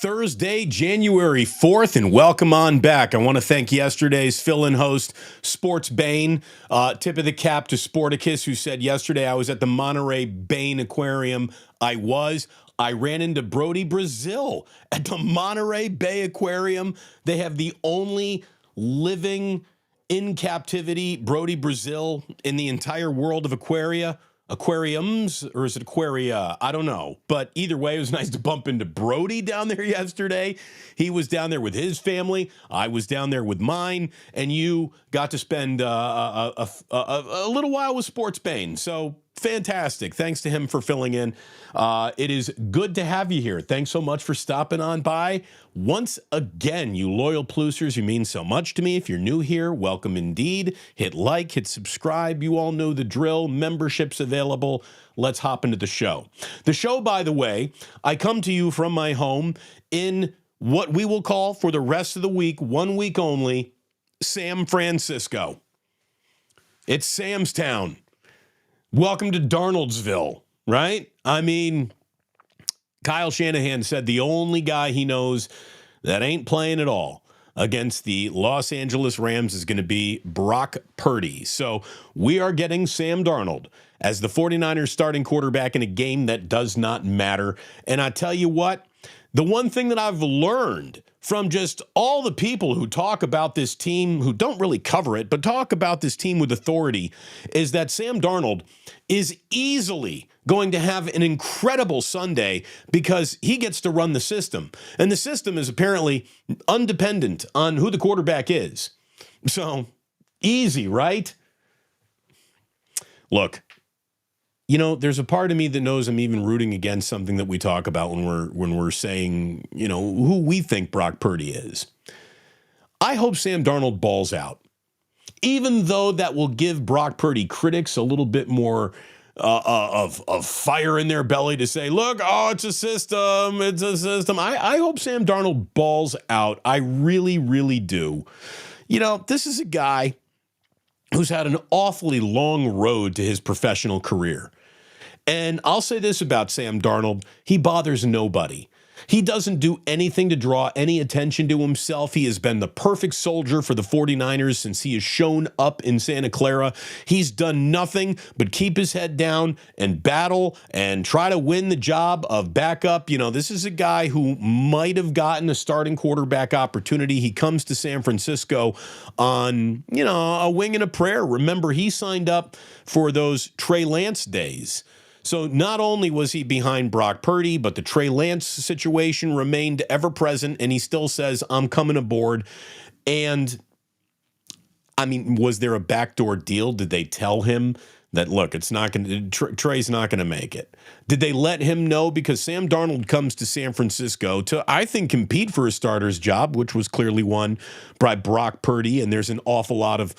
Thursday, January 4th, and welcome on back. I want to thank yesterday's fill-in host, Sports Bane. Tip of the cap to Sporticus, who said yesterday I was at the Monterey Bane Aquarium. I ran into Brody Brazil at the Monterey Bay Aquarium. They have the only living in captivity Brody Brazil in the entire world of aquariums, or is it aquaria? I don't know. But either way, it was nice to bump into Brody down there yesterday. He was down there with his family. I was down there with mine. And you got to spend a little while with Sports Bane. So fantastic. Thanks to him for filling in. It is good to have you here. Thanks so much for stopping on by. Once again, you loyal Plusers, you mean so much to me. If you're new here, welcome indeed. Hit like, hit subscribe. You all know the drill. Memberships available. Let's hop into the show. The show, by the way, I come to you from my home in what we will call for the rest of the week, 1 week only, San Francisco. It's Sam's town. Welcome to Darnoldsville, right? I mean, Kyle Shanahan said the only guy he knows that ain't playing at all against the Los Angeles Rams is going to be Brock Purdy. So we are getting Sam Darnold as the 49ers starting quarterback in a game that does not matter. And I tell you what, the one thing that I've learned from just all the people who talk about this team, who don't really cover it, but talk about this team with authority, is that Sam Darnold is easily going to have an incredible Sunday because he gets to run the system. And the system is apparently undependent on who the quarterback is. So easy, right? Look, you know, there's a part of me that knows I'm even rooting against something that we talk about when we're saying, you know, who we think Brock Purdy is. I hope Sam Darnold balls out, even though that will give Brock Purdy critics a little bit more of fire in their belly to say, look, it's a system. It's a system. I hope Sam Darnold balls out. I really, really do. You know, this is a guy who's had an awfully long road to his professional career. And I'll say this about Sam Darnold. He bothers nobody. He doesn't do anything to draw any attention to himself. He has been the perfect soldier for the 49ers since he has shown up in Santa Clara. He's done nothing but keep his head down and battle and try to win the job of backup. You know, this is a guy who might have gotten a starting quarterback opportunity. He comes to San Francisco on, you know, a wing and a prayer. Remember, he signed up for those Trey Lance days. So not only was he behind Brock Purdy, but the Trey Lance situation remained ever present, and he still says, I'm coming aboard. And, I mean, was there a backdoor deal? Did they tell him that, look, it's not going to, Trey's not going to make it? Did they let him know? Because Sam Darnold comes to San Francisco to, I think, compete for a starter's job, which was clearly won by Brock Purdy, and there's an awful lot of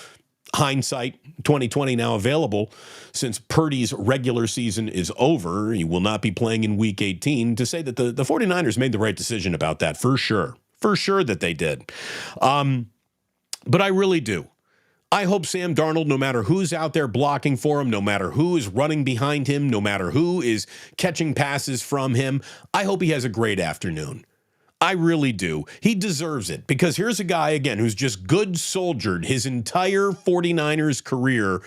hindsight 2020 now available since Purdy's regular season is over. He will not be playing in week 18 to say that the 49ers made the right decision about that for sure. For sure that they did. But I really do. I hope Sam Darnold, no matter who's out there blocking for him, no matter who is running behind him, no matter who is catching passes from him, I hope he has a great afternoon. I really do. He deserves it because here's a guy, again, who's just good soldiered his entire 49ers career,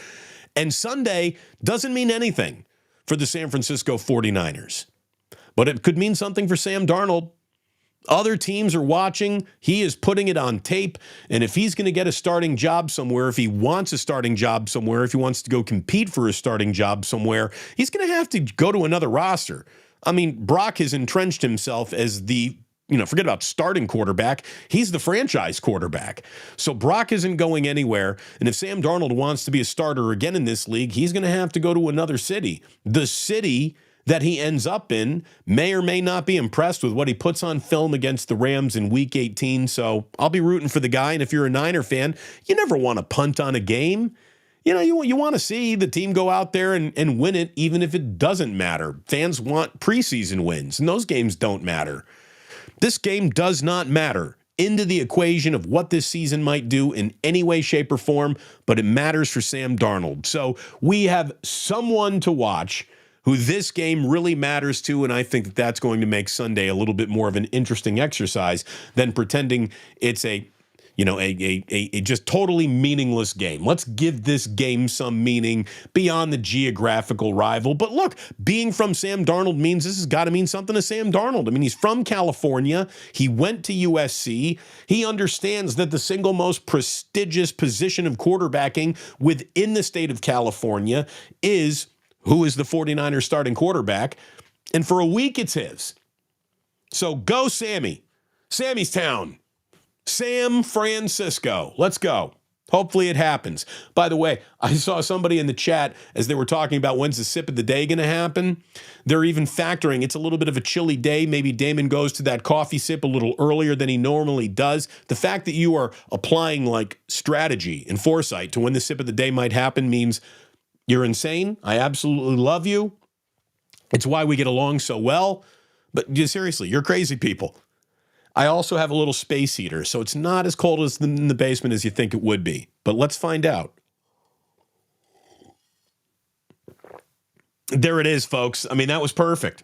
and Sunday doesn't mean anything for the San Francisco 49ers. But it could mean something for Sam Darnold. Other teams are watching. He is putting it on tape, and if he's going to get a starting job somewhere, if he wants a starting job somewhere, if he wants to go compete for a starting job somewhere, he's going to have to go to another roster. I mean, Brock has entrenched himself as the forget about starting quarterback. He's the franchise quarterback. So Brock isn't going anywhere. And if Sam Darnold wants to be a starter again in this league, he's going to have to go to another city. The city that he ends up in may or may not be impressed with what he puts on film against the Rams in week 18. So I'll be rooting for the guy. And if you're a Niner fan, you never want to punt on a game. You know, you want to see the team go out there and win it, even if it doesn't matter. Fans want preseason wins, and those games don't matter. This game does not matter into the equation of what this season might do in any way, shape, or form, but it matters for Sam Darnold. So we have someone to watch who this game really matters to, and I think that that's going to make Sunday a little bit more of an interesting exercise than pretending it's a just totally meaningless game. Let's give this game some meaning beyond the geographical rival. But look, being from Sam Darnold means this has got to mean something to Sam Darnold. I mean, he's from California. He went to USC. He understands that the single most prestigious position of quarterbacking within the state of California is who is the 49ers starting quarterback. And for a week, it's his. So go Sammy. Sammy's town. San Francisco. Let's go. Hopefully it happens. By the way, I saw somebody in the chat as they were talking about when's the sip of the day going to happen. They're even factoring it's a little bit of a chilly day. Maybe Damon goes to that coffee sip a little earlier than he normally does. The fact that you are applying like strategy and foresight to when the sip of the day might happen means you're insane. I absolutely love you. It's why we get along so well. But seriously, you're crazy people. I also have a little space heater, so it's not as cold as in the basement as you think it would be. But let's find out. There it is, folks. I mean, that was perfect.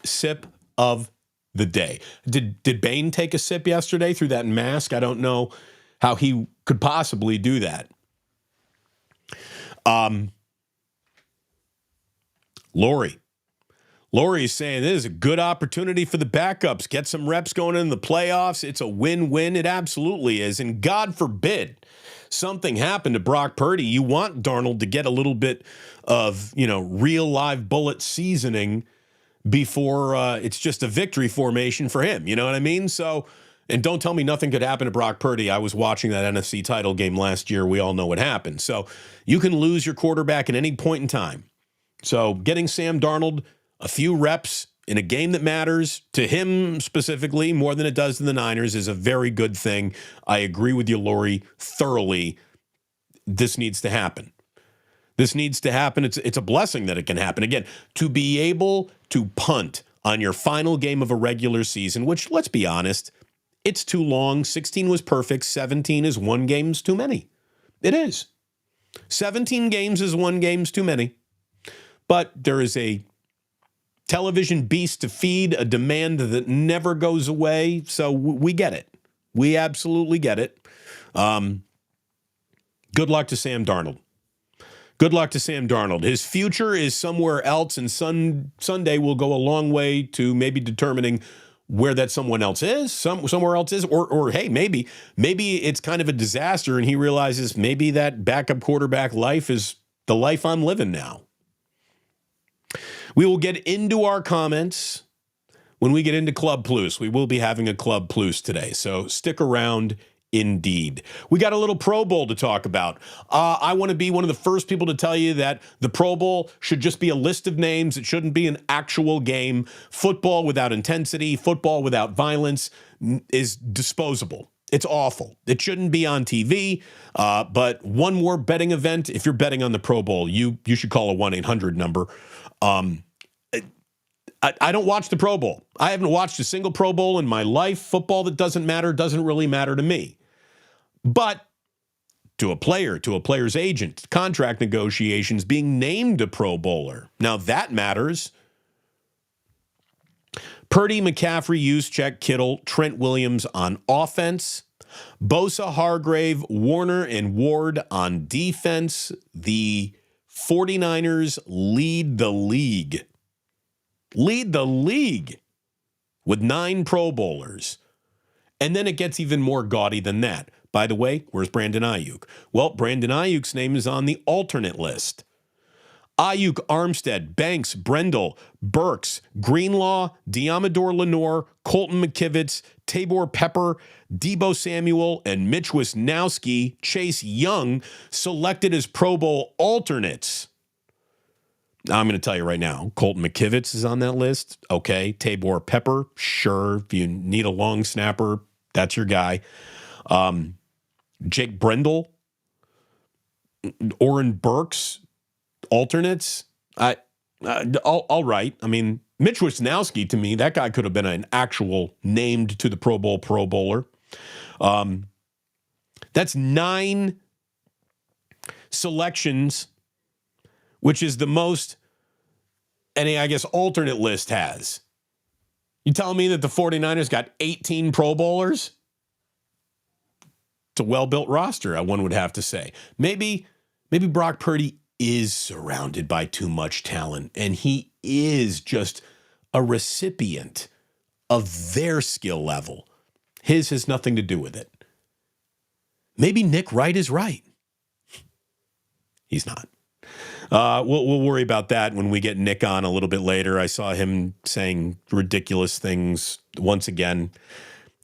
Sip of the day. Did Bane take a sip yesterday through that mask? I don't know how he could possibly do that. Lori is saying this is a good opportunity for the backups. Get some reps going in the playoffs. It's a win-win. It absolutely is. And God forbid something happened to Brock Purdy. You want Darnold to get a little bit of, real live bullet seasoning before it's just a victory formation for him. You know what I mean? So, and don't tell me nothing could happen to Brock Purdy. I was watching that NFC title game last year. We all know what happened. So you can lose your quarterback at any point in time. So getting Sam Darnold a few reps in a game that matters to him specifically more than it does to the Niners is a very good thing. I agree with you, Lori, thoroughly. This needs to happen. This needs to happen. It's a blessing that it can happen. Again, to be able to punt on your final game of a regular season, which, let's be honest, it's too long. 16 was perfect. 17 is one game's too many. It is. 17 games is one game's too many. But there is a television beast to feed, a demand that never goes away. So we get it. We absolutely get it. Good luck to Sam Darnold. Good luck to Sam Darnold. His future is somewhere else, and Sunday will go a long way to maybe determining where that someone else is, somewhere else is, or hey, maybe it's kind of a disaster, and he realizes maybe that backup quarterback life is the life I'm living now. We will get into our comments when we get into Club Plus. We will be having a Club Plus today, so stick around indeed. We got a little Pro Bowl to talk about. I want to be one of the first people to tell you that the Pro Bowl should just be a list of names. It shouldn't be an actual game. Football without intensity, football without violence is disposable. It's awful. It shouldn't be on TV, but one more betting event. If you're betting on the Pro Bowl, you should call a 1-800 number. I don't watch the Pro Bowl. I haven't watched a single Pro Bowl in my life. Football that doesn't really matter to me. But to a player's agent, contract negotiations, being named a Pro Bowler. Now that matters. Purdy, McCaffrey, Juszczyk, Kittle, Trent Williams on offense. Bosa, Hargrave, Warner, and Ward on defense. The 49ers lead the league. With 9 Pro Bowlers. And then it gets even more gaudy than that. By the way, where's Brandon Ayuk? Well, Brandon Ayuk's name is on the alternate list. Ayuk, Armstead, Banks, Brendel, Burks, Greenlaw, Diamador Lenore, Colton McKivitz, Tabor Pepper, Debo Samuel, and Mitch Wisnowski, Chase Young, selected as Pro Bowl alternates. I'm going to tell you right now, Colton McKivitz is on that list. Okay. Tabor Pepper, sure. If you need a long snapper, that's your guy. Jake Brendel, Oren Burks, alternates. All right. I mean, Mitch Wisnowski, to me, that guy could have been an actual named to the Pro Bowl Pro Bowler. That's 9 selections, which is the most any, I guess, alternate list has. You telling me that the 49ers got 18 Pro Bowlers? It's a well-built roster, one would have to say. Maybe Brock Purdy is surrounded by too much talent, and he is just a recipient of their skill level. His has nothing to do with it. Maybe Nick Wright is right. He's not. We'll worry about that when we get Nick on a little bit later. I saw him saying ridiculous things once again.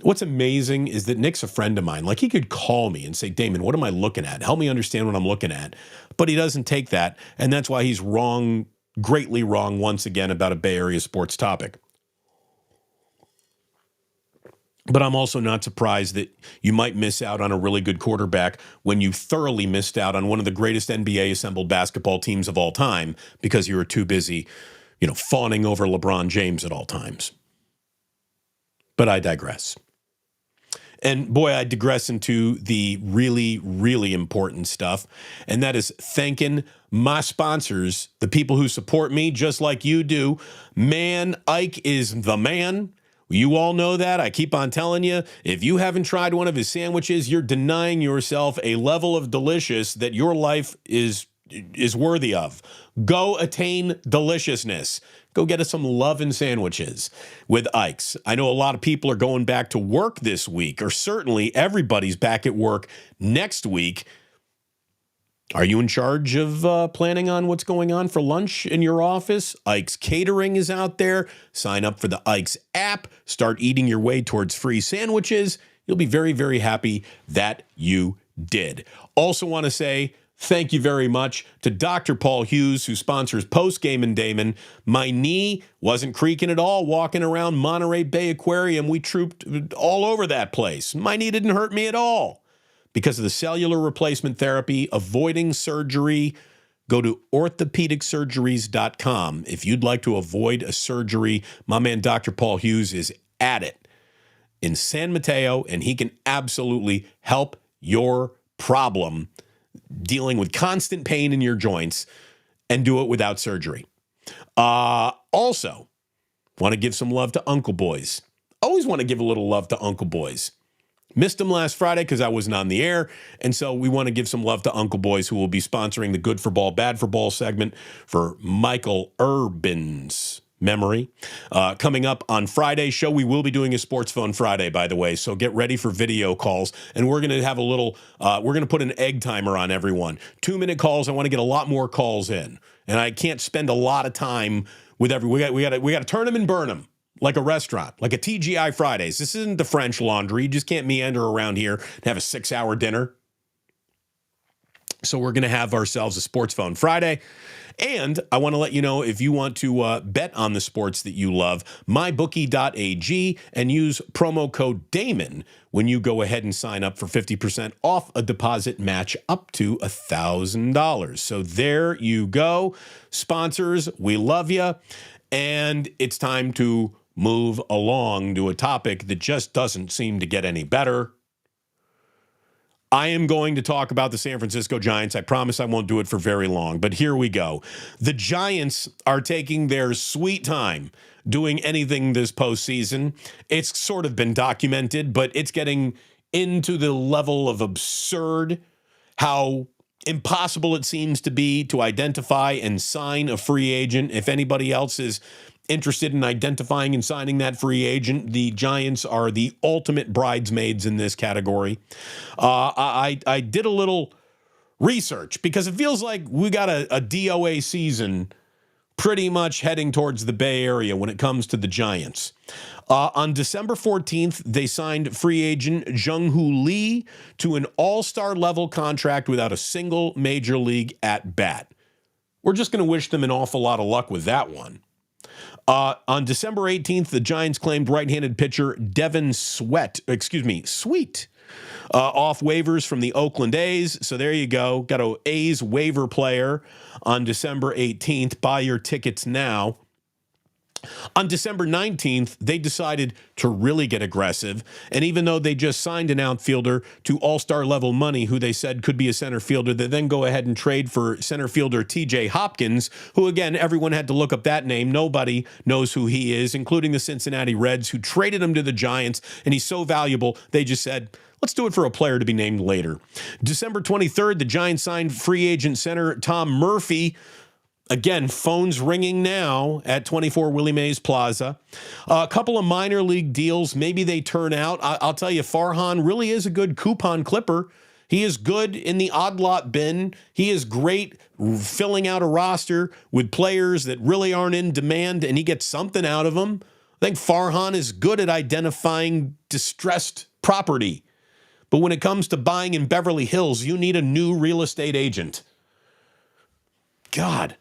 What's amazing is that Nick's a friend of mine. Like, he could call me and say, Damon, what am I looking at? Help me understand what I'm looking at. But he doesn't take that, and that's why he's wrong, greatly wrong once again about a Bay Area sports topic. But I'm also not surprised that you might miss out on a really good quarterback when you thoroughly missed out on one of the greatest NBA assembled basketball teams of all time because you were too busy, fawning over LeBron James at all times. But I digress. And boy, I digress into the really, really important stuff. And that is thanking my sponsors, the people who support me just like you do. Man, Ike is the man. You all know that. I keep on telling you, if you haven't tried one of his sandwiches, you're denying yourself a level of delicious that your life is worthy of. Go attain deliciousness. Go get us some lovin' sandwiches with Ike's. I know a lot of people are going back to work this week, or certainly everybody's back at work next week. Are you in charge of planning on what's going on for lunch in your office? Ike's Catering is out there. Sign up for the Ike's app. Start eating your way towards free sandwiches. You'll be very, very happy that you did. Also want to say thank you very much to Dr. Paul Hughes, who sponsors Postgame and Damon. My knee wasn't creaking at all walking around Monterey Bay Aquarium. We trooped all over that place. My knee didn't hurt me at all. Because of the cellular replacement therapy, avoiding surgery, go to orthopedicsurgeries.com. If you'd like to avoid a surgery, my man Dr. Paul Hughes is at it in San Mateo, and he can absolutely help your problem dealing with constant pain in your joints and do it without surgery. Also, want to give some love to Uncle Boys. Always want to give a little love to Uncle Boys. Missed him last Friday because I wasn't on the air, and so we want to give some love to Uncle Boys, who will be sponsoring the Good for Ball, Bad for Ball segment for Michael Urban's memory. Coming up on Friday's show, we will be doing a Sports Phone Friday, by the way, so get ready for video calls, and we're going to have a little, we're going to put an egg timer on everyone. 2-minute calls. I want to get a lot more calls in, and I can't spend a lot of time with we got to turn them and burn them. Like a restaurant, like a TGI Fridays. This isn't the French Laundry. You just can't meander around here and have a 6-hour dinner. So we're going to have ourselves a Sports Phone Friday. And I want to let you know, if you want to bet on the sports that you love, mybookie.ag, and use promo code Damon when you go ahead and sign up for 50% off a deposit match up to $1,000. So there you go. Sponsors, we love you. And it's time to move along to a topic that just doesn't seem to get any better. I am going to talk about the San Francisco Giants. I promise I won't do it for very long, but here we go. The Giants are taking their sweet time doing anything this postseason. It's sort of been documented, but it's getting into the level of absurd, how impossible it seems to be to identify and sign a free agent. If anybody else is interested in identifying and signing that free agent, the Giants are the ultimate bridesmaids in this category. I did a little research because it feels like we got a DOA season pretty much heading towards the Bay Area when it comes to the Giants. On December 14th, they signed free agent Jung-Hoo Lee to an all-star level contract without a single major league at bat. We're just going to wish them an awful lot of luck with that one. On December 18th, the Giants claimed right-handed pitcher Devin Sweet, off waivers from the Oakland A's. So there you go. Got an A's waiver player on December 18th. Buy your tickets now. On December 19th, they decided to really get aggressive. And even though they just signed an outfielder to all-star level money, who they said could be a center fielder, they then go ahead and trade for center fielder TJ Hopkins, who, again, everyone had to look up that name. Nobody knows who he is, including the Cincinnati Reds, who traded him to the Giants. And he's so valuable, they just said, let's do it for a player to be named later. December 23rd, the Giants signed free agent center Tom Murphy. Again, phones ringing now at 24 Willie Mays Plaza. A couple of minor league deals. Maybe they turn out. I'll tell you, Farhan really is a good coupon clipper. He is good in the odd lot bin. He is great filling out a roster with players that really aren't in demand, and he gets something out of them. I think Farhan is good at identifying distressed property. But when it comes to buying in Beverly Hills, you need a new real estate agent. God.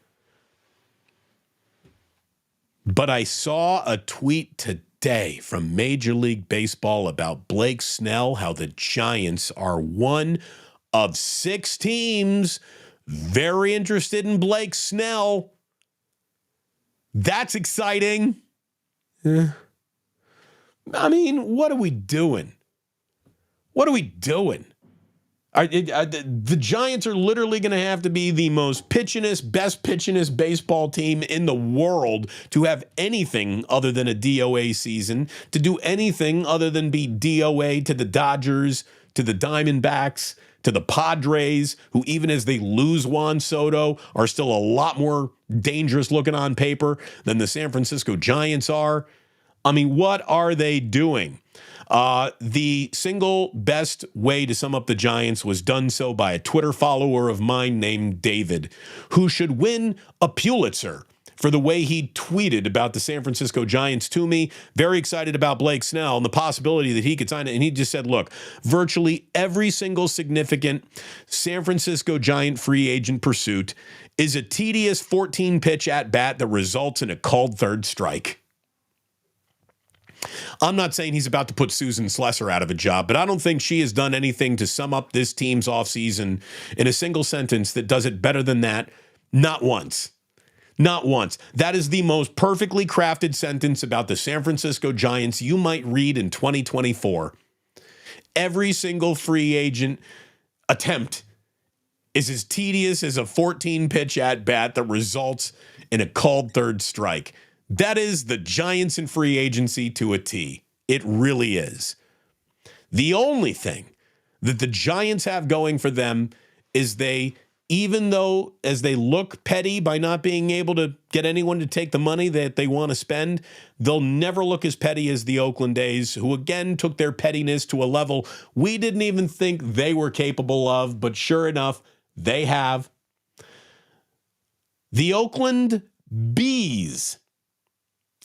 But I saw a tweet today from Major League Baseball about Blake Snell, how the Giants are one of 6 teams very interested in Blake Snell. That's exciting. I mean, what are we doing? What are we doing? The Giants are literally going to have to be the most pitchinest, best pitchinest baseball team in the world to have anything other than a DOA season, to do anything other than be DOA to the Dodgers, to the Diamondbacks, to the Padres, who even as they lose Juan Soto are still a lot more dangerous looking on paper than the San Francisco Giants are. I mean, what are they doing? The single best way to sum up the Giants was done so by a Twitter follower of mine named David, who should win a Pulitzer for the way he tweeted about the San Francisco Giants to me. Very excited about Blake Snell and the possibility that he could sign it. And he just said, look, virtually every single significant San Francisco Giant free agent pursuit is a tedious 14-pitch at-bat that results in a called third strike. I'm not saying he's about to put Susan Slesser out of a job, but I don't think she has done anything to sum up this team's offseason in a single sentence that does it better than that. Not once. Not once. That is the most perfectly crafted sentence about the San Francisco Giants you might read in 2024. Every single free agent attempt is as tedious as a 14-pitch at-bat that results in a called third strike. That is the Giants in free agency to a T. It really is. The only thing that the Giants have going for them is even though as they look petty by not being able to get anyone to take the money that they want to spend, they'll never look as petty as the Oakland A's, who again took their pettiness to a level we didn't even think they were capable of, but sure enough, they have. The Oakland Bees,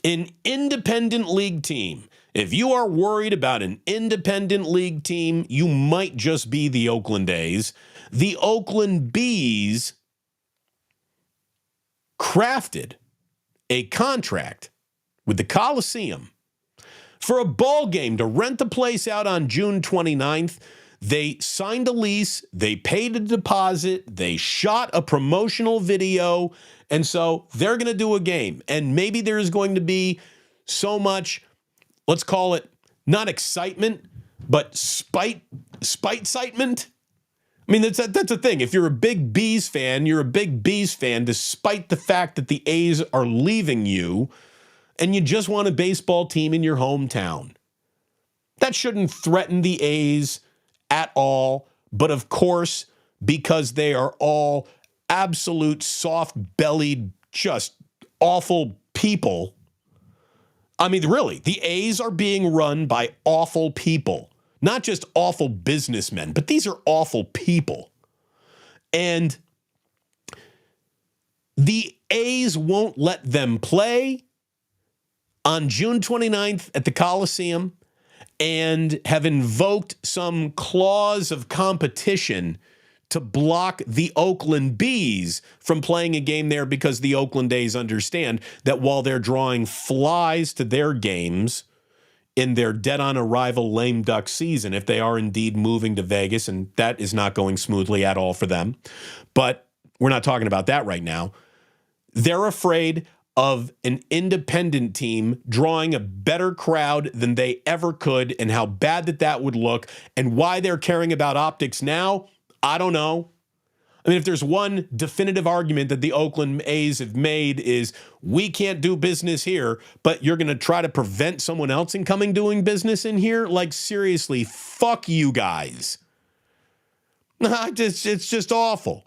an independent league team. If you are worried about an independent league team, you might just be the Oakland A's. The Oakland Bees crafted a contract with the Coliseum for a ball game to rent the place out on June 29th. They signed a lease, they paid a deposit, they shot a promotional video, and so they're going to do a game. And maybe there is going to be so much, let's call it not excitement, but spite-citement. I mean, that's a thing. If you're a big Bees fan, you're a big Bees fan despite the fact that the A's are leaving you and you just want a baseball team in your hometown. That shouldn't threaten the A's at all, but of course, because they are all absolute soft-bellied, just awful people. I mean, really, the A's are being run by awful people, not just awful businessmen, but these are awful people. And the A's won't let them play on June 29th at the Coliseum and have invoked some clause of competition to block the Oakland Bees from playing a game there, because the Oakland A's understand that while they're drawing flies to their games in their dead-on-arrival lame duck season, if they are indeed moving to Vegas, and that is not going smoothly at all for them, but we're not talking about that right now, they're afraid of an independent team drawing a better crowd than they ever could, and how bad that would look, and why they're caring about optics now, I don't know. I mean, if there's one definitive argument that the Oakland A's have made is we can't do business here, but you're going to try to prevent someone else in coming doing business in here? Like, seriously, fuck you guys. It's just awful.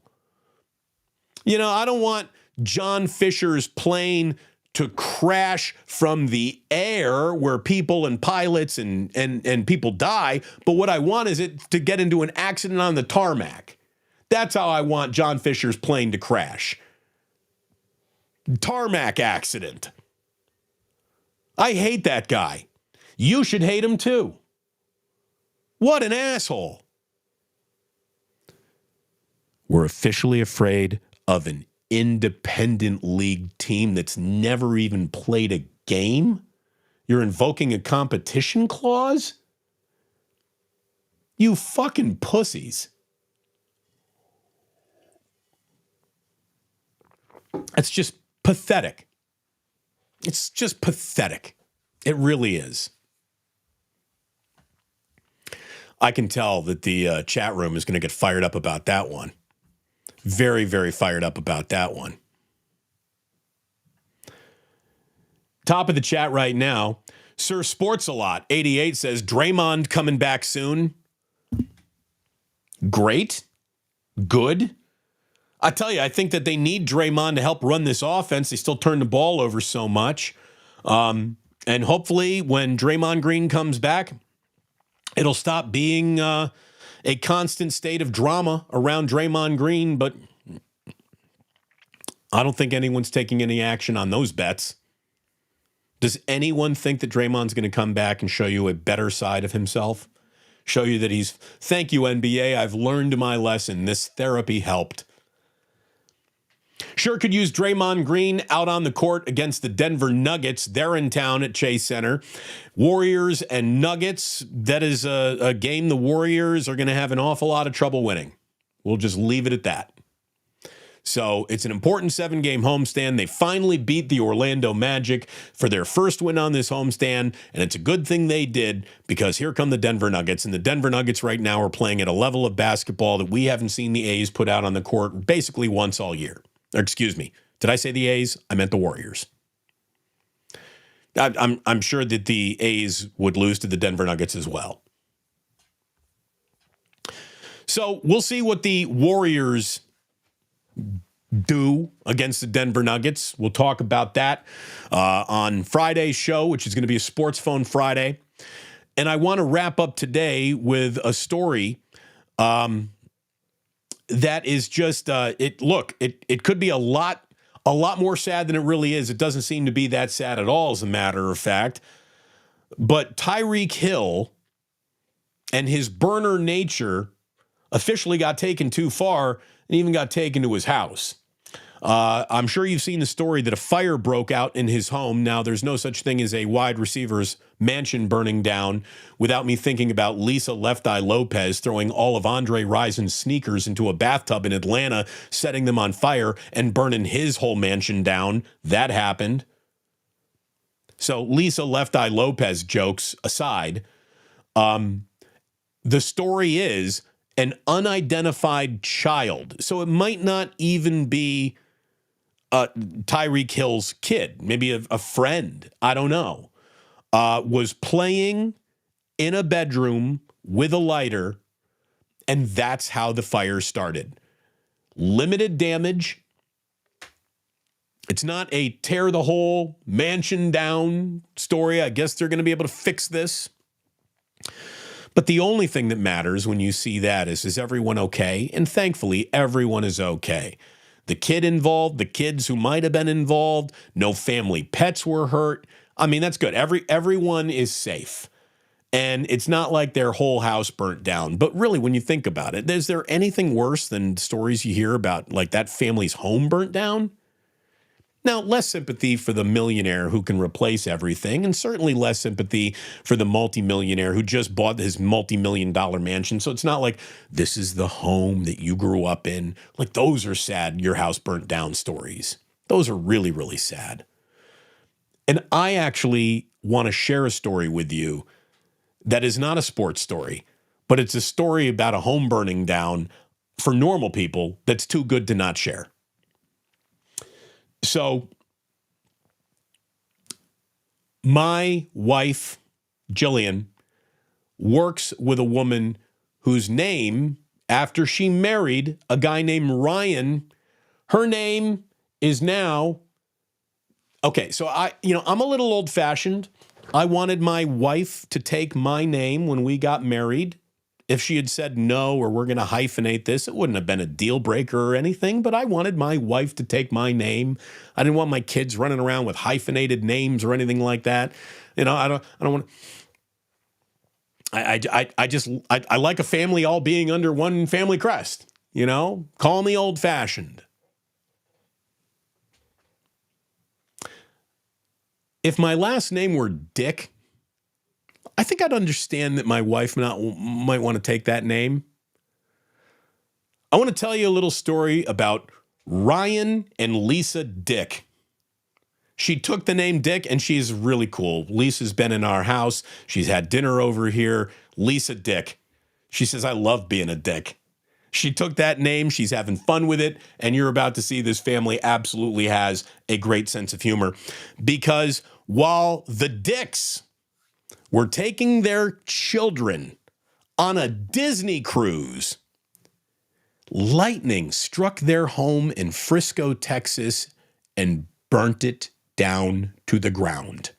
You know, I don't want John Fisher's plane to crash from the air where people and pilots and people die, but what I want is it to get into an accident on the tarmac. That's how I want John Fisher's plane to crash. Tarmac accident. I hate that guy. You should hate him too. What an asshole. We're officially afraid of an independent league team that's never even played a game? You're invoking a competition clause? You fucking pussies. It's just pathetic. It's just pathetic. It really is. I can tell that the chat room is going to get fired up about that one. Very, very fired up about that one. Top of the chat right now, Sir Sports a Lot 88 says Draymond coming back soon. Great. Good. I tell you, I think that they need Draymond to help run this offense. They still turn the ball over so much. And hopefully when Draymond Green comes back, it'll stop being a constant state of drama around Draymond Green. But I don't think anyone's taking any action on those bets. Does anyone think that Draymond's going to come back and show you a better side of himself? Show you that thank you, NBA, I've learned my lesson. This therapy helped. Sure could use Draymond Green out on the court against the Denver Nuggets. They're in town at Chase Center. Warriors and Nuggets, that is a game the Warriors are going to have an awful lot of trouble winning. We'll just leave it at that. So it's an important 7-game homestand. They finally beat the Orlando Magic for their first win on this homestand, and it's a good thing they did because here come the Denver Nuggets, and the Denver Nuggets right now are playing at a level of basketball that we haven't seen the A's put out on the court basically once all year. Or excuse me, did I say the A's? I meant the Warriors. I'm sure that the A's would lose to the Denver Nuggets as well. So we'll see what the Warriors do against the Denver Nuggets. We'll talk about that on Friday's show, which is going to be a Sports Phone Friday. And I want to wrap up today with a story that is just, it could be a lot more sad than it really is. It doesn't seem to be that sad at all, as a matter of fact. But Tyreek Hill and his burner nature officially got taken too far and even got taken to his house. I'm sure you've seen the story that a fire broke out in his home. Now, there's no such thing as a wide receiver's mansion burning down without me thinking about Lisa Left Eye Lopez throwing all of Andre Rison's sneakers into a bathtub in Atlanta, setting them on fire and burning his whole mansion down. That happened. So Lisa Left Eye Lopez jokes aside, the story is an unidentified child. So it might not even be Tyreek Hill's kid, maybe a friend, I don't know, was playing in a bedroom with a lighter, and that's how the fire started. Limited damage. It's not a tear the whole mansion down story. I guess they're going to be able to fix this. But the only thing that matters when you see that is everyone okay? And thankfully, everyone is okay. The kid involved, the kids who might have been involved, no family pets were hurt. I mean, that's good. Everyone is safe. And it's not like their whole house burnt down. But really, when you think about it, is there anything worse than stories you hear about like that family's home burnt down? Now, less sympathy for the millionaire who can replace everything, and certainly less sympathy for the multimillionaire who just bought his multi-million-dollar mansion. So it's not like this is the home that you grew up in. Like, those are sad, your house burnt down stories. Those are really, really sad. And I actually want to share a story with you that is not a sports story, but it's a story about a home burning down for normal people that's too good to not share. So my wife, Jillian, works with a woman whose name, after she married a guy named Ryan, her name is now, okay, so I'm a little old fashioned. I wanted my wife to take my name when we got married. If she had said no, or we're going to hyphenate this, it wouldn't have been a deal breaker or anything, but I wanted my wife to take my name. I didn't want my kids running around with hyphenated names or anything like that. I don't want I like a family all being under one family crest, call me old fashioned. If my last name were Dick, I think I'd understand that my wife might want to take that name. I want to tell you a little story about Ryan and Lisa Dick. She took the name Dick, and she's really cool. Lisa's been in our house. She's had dinner over here. Lisa Dick. She says, I love being a dick. She took that name. She's having fun with it. And you're about to see this family absolutely has a great sense of humor. Because while the Dicks were taking their children on a Disney cruise, lightning struck their home in Frisco, Texas, and burnt it down to the ground.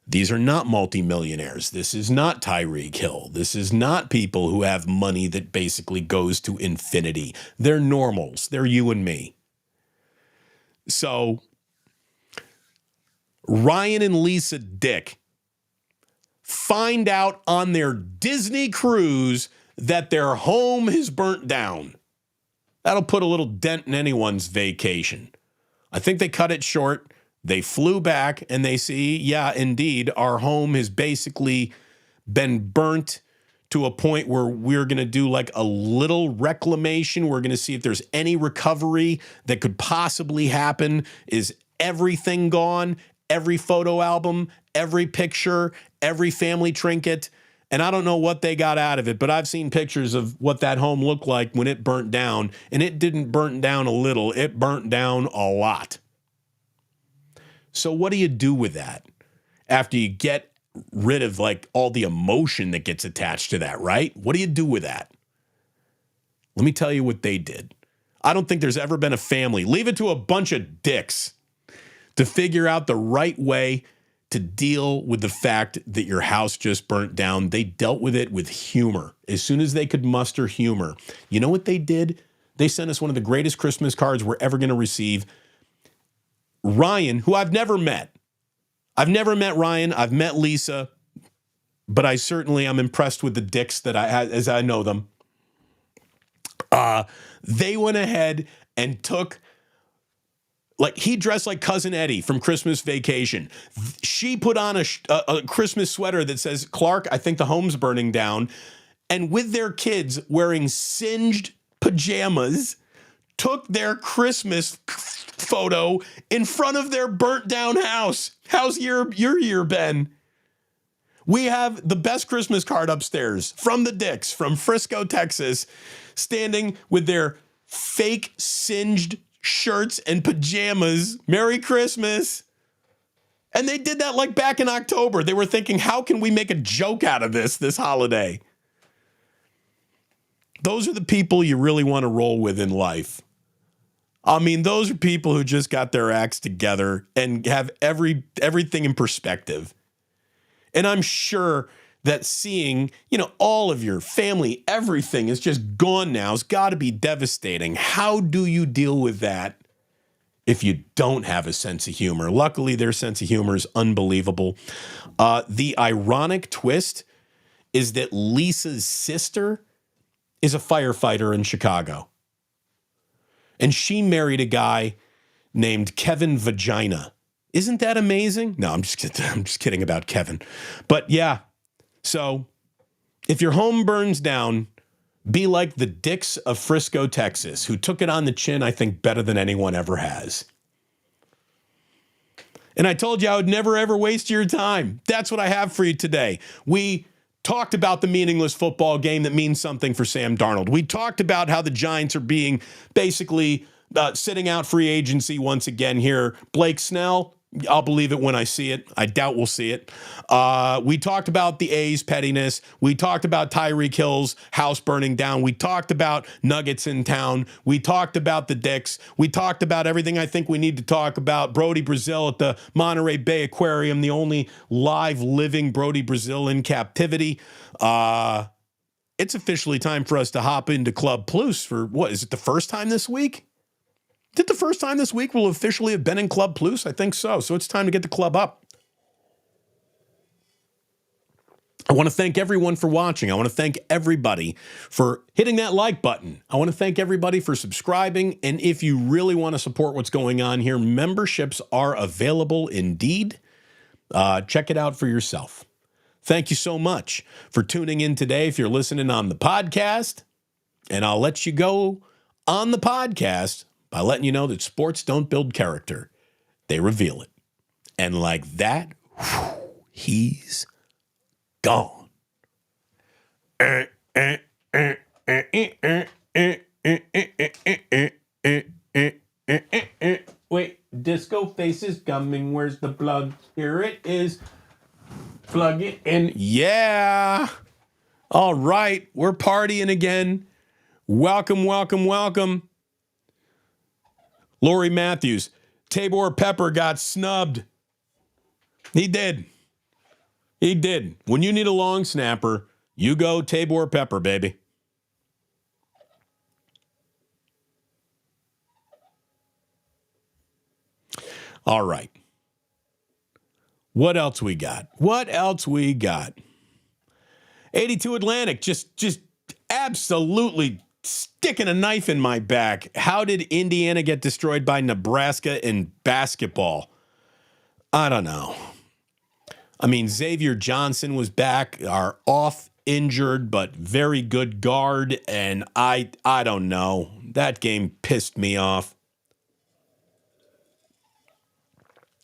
These are not multimillionaires. This is not Tyreek Hill. This is not people who have money that basically goes to infinity. They're normals. They're you and me. So Ryan and Lisa Dick find out on their Disney cruise that their home has burnt down. That'll put a little dent in anyone's vacation. I think they cut it short. They flew back and they see, yeah, indeed, our home has basically been burnt to a point where we're going to do like a little reclamation. We're going to see if there's any recovery that could possibly happen. Is everything gone? Every photo album, every picture, every family trinket. And I don't know what they got out of it, but I've seen pictures of what that home looked like when it burnt down. And it didn't burn down a little, it burnt down a lot. So what do you do with that after you get rid of like all the emotion that gets attached to that, right? What do you do with that? Let me tell you what they did. I don't think there's ever been a family, leave it to a bunch of dicks, to figure out the right way to deal with the fact that your house just burnt down. They dealt with it with humor. As soon as they could muster humor. You know what they did? They sent us one of the greatest Christmas cards we're ever going to receive. Ryan, who I've never met. I've never met Ryan. I've met Lisa. But I'm impressed with the dicks that I had as I know them. They went ahead and took, like, he dressed like Cousin Eddie from Christmas Vacation. She put on a Christmas sweater that says, Clark, I think the home's burning down. And with their kids wearing singed pajamas, took their Christmas photo in front of their burnt down house. How's your year been? We have the best Christmas card upstairs from the Dicks from Frisco, Texas, standing with their fake singed shirts and pajamas. Merry Christmas. And they did that like back in October. They were thinking, how can we make a joke out of this holiday? Those are the people you really want to roll with in life. I mean, those are people who just got their acts together and have everything in perspective. And I'm sure that seeing, all of your family, everything is just gone now. It's got to be devastating. How do you deal with that if you don't have a sense of humor? Luckily, their sense of humor is unbelievable. The ironic twist is that Lisa's sister is a firefighter in Chicago. And she married a guy named Kevin Vagina. Isn't that amazing? No, I'm just kidding about Kevin. But yeah, so if your home burns down, be like the Dicks of Frisco, Texas, who took it on the chin, I think, better than anyone ever has. And I told you I would never, ever waste your time. That's what I have for you today. We talked about the meaningless football game that means something for Sam Darnold. We talked about how the Giants are being basically sitting out free agency once again here. Blake Snell, I'll believe it when I see it. I doubt we'll see it. We talked about the A's pettiness. We talked about Tyreek Hill's house burning down. We talked about Nuggets in town. We talked about the Dicks. We talked about everything I think we need to talk about. Brody Brazil at the Monterey Bay Aquarium, the only live living Brody Brazil in captivity. It's officially time for us to hop into Club Plus for what? Is it the first time this week? Is it the first time this week we'll officially have been in Club Plus? I think so. So it's time to get the club up. I want to thank everyone for watching. I want to thank everybody for hitting that like button. I want to thank everybody for subscribing. And if you really want to support what's going on here, memberships are available indeed. Check it out for yourself. Thank you so much for tuning in today if you're listening on the podcast. And I'll let you go on the podcast by letting you know that sports don't build character. They reveal it. And like that, he's gone. Wait, disco face is coming. Where's the plug? Here it is. Plug it in. Yeah. All right. We're partying again. Welcome, welcome, welcome. Lori Matthews, Tabor Pepper got snubbed. He did. He did. When you need a long snapper, you go Tabor Pepper, baby. All right. What else we got? What else we got? 82 Atlantic, just absolutely sticking a knife in my back. How did Indiana get destroyed by Nebraska in basketball? I don't know. I mean, Xavier Johnson was back, our off injured but very good guard, and I don't know. That game pissed me off.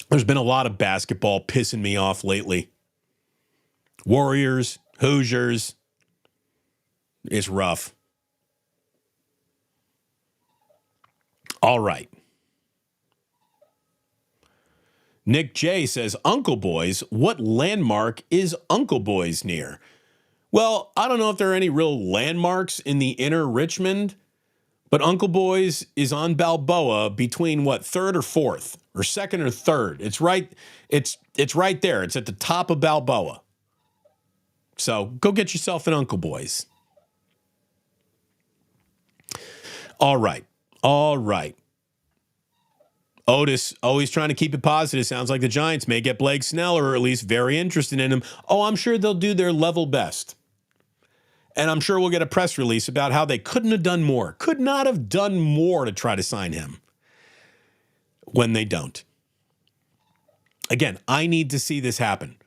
There's been a lot of basketball pissing me off lately. Warriors, Hoosiers. It's rough. All right. Nick J says, Uncle Boys, what landmark is Uncle Boys near? Well, I don't know if there are any real landmarks in the inner Richmond, but Uncle Boys is on Balboa between what, 3rd or 4th or 2nd or 3rd. It's right there. It's at the top of Balboa. So go get yourself an Uncle Boys. All right. All right. Otis, always trying to keep it positive. Sounds like the Giants may get Blake Snell, or at least very interested in him. Oh, I'm sure they'll do their level best. And I'm sure we'll get a press release about how they couldn't have done more, could not have done more to try to sign him when they don't. Again, I need to see this happen.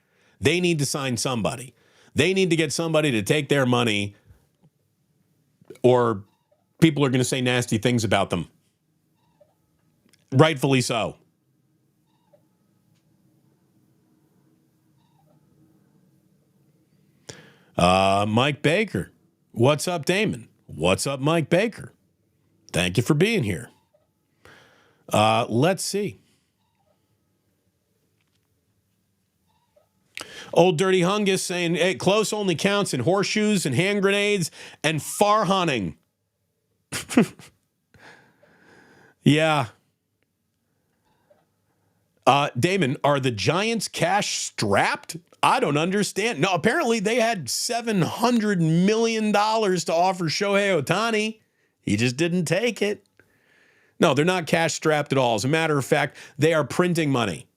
They need to sign somebody. They need to get somebody to take their money, or people are going to say nasty things about them. Rightfully so. Mike Baker. What's up, Damon? What's up, Mike Baker? Thank you for being here. Let's see. Old Dirty Hungus saying, hey, close only counts in horseshoes and hand grenades and far hunting. Yeah. Damon, are the Giants cash strapped? I don't understand. No, apparently they had $700 million to offer Shohei Ohtani. He just didn't take it. No, they're not cash strapped at all. As a matter of fact, they are printing money.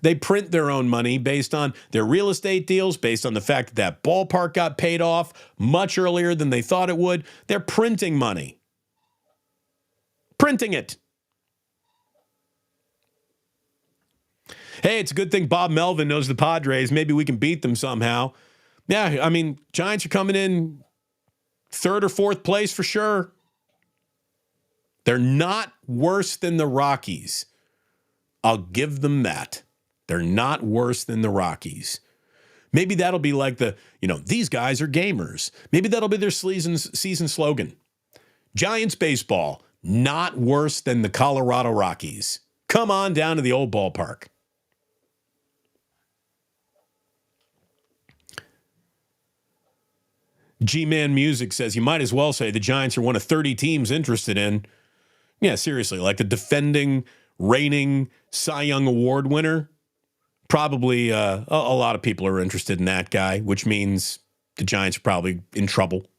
They print their own money based on their real estate deals, based on the fact that that ballpark got paid off much earlier than they thought it would. They're printing money. Printing it. Hey, it's a good thing Bob Melvin knows the Padres. Maybe we can beat them somehow. Yeah, I mean, Giants are coming in 3rd or 4th place for sure. They're not worse than the Rockies. I'll give them that. They're not worse than the Rockies. Maybe that'll be like these guys are gamers. Maybe that'll be their season slogan. Giants baseball, not worse than the Colorado Rockies. Come on down to the old ballpark. G-Man Music says, you might as well say the Giants are one of 30 teams interested in. Yeah, seriously, like the defending, reigning Cy Young Award winner. Probably a lot of people are interested in that guy, which means the Giants are probably in trouble.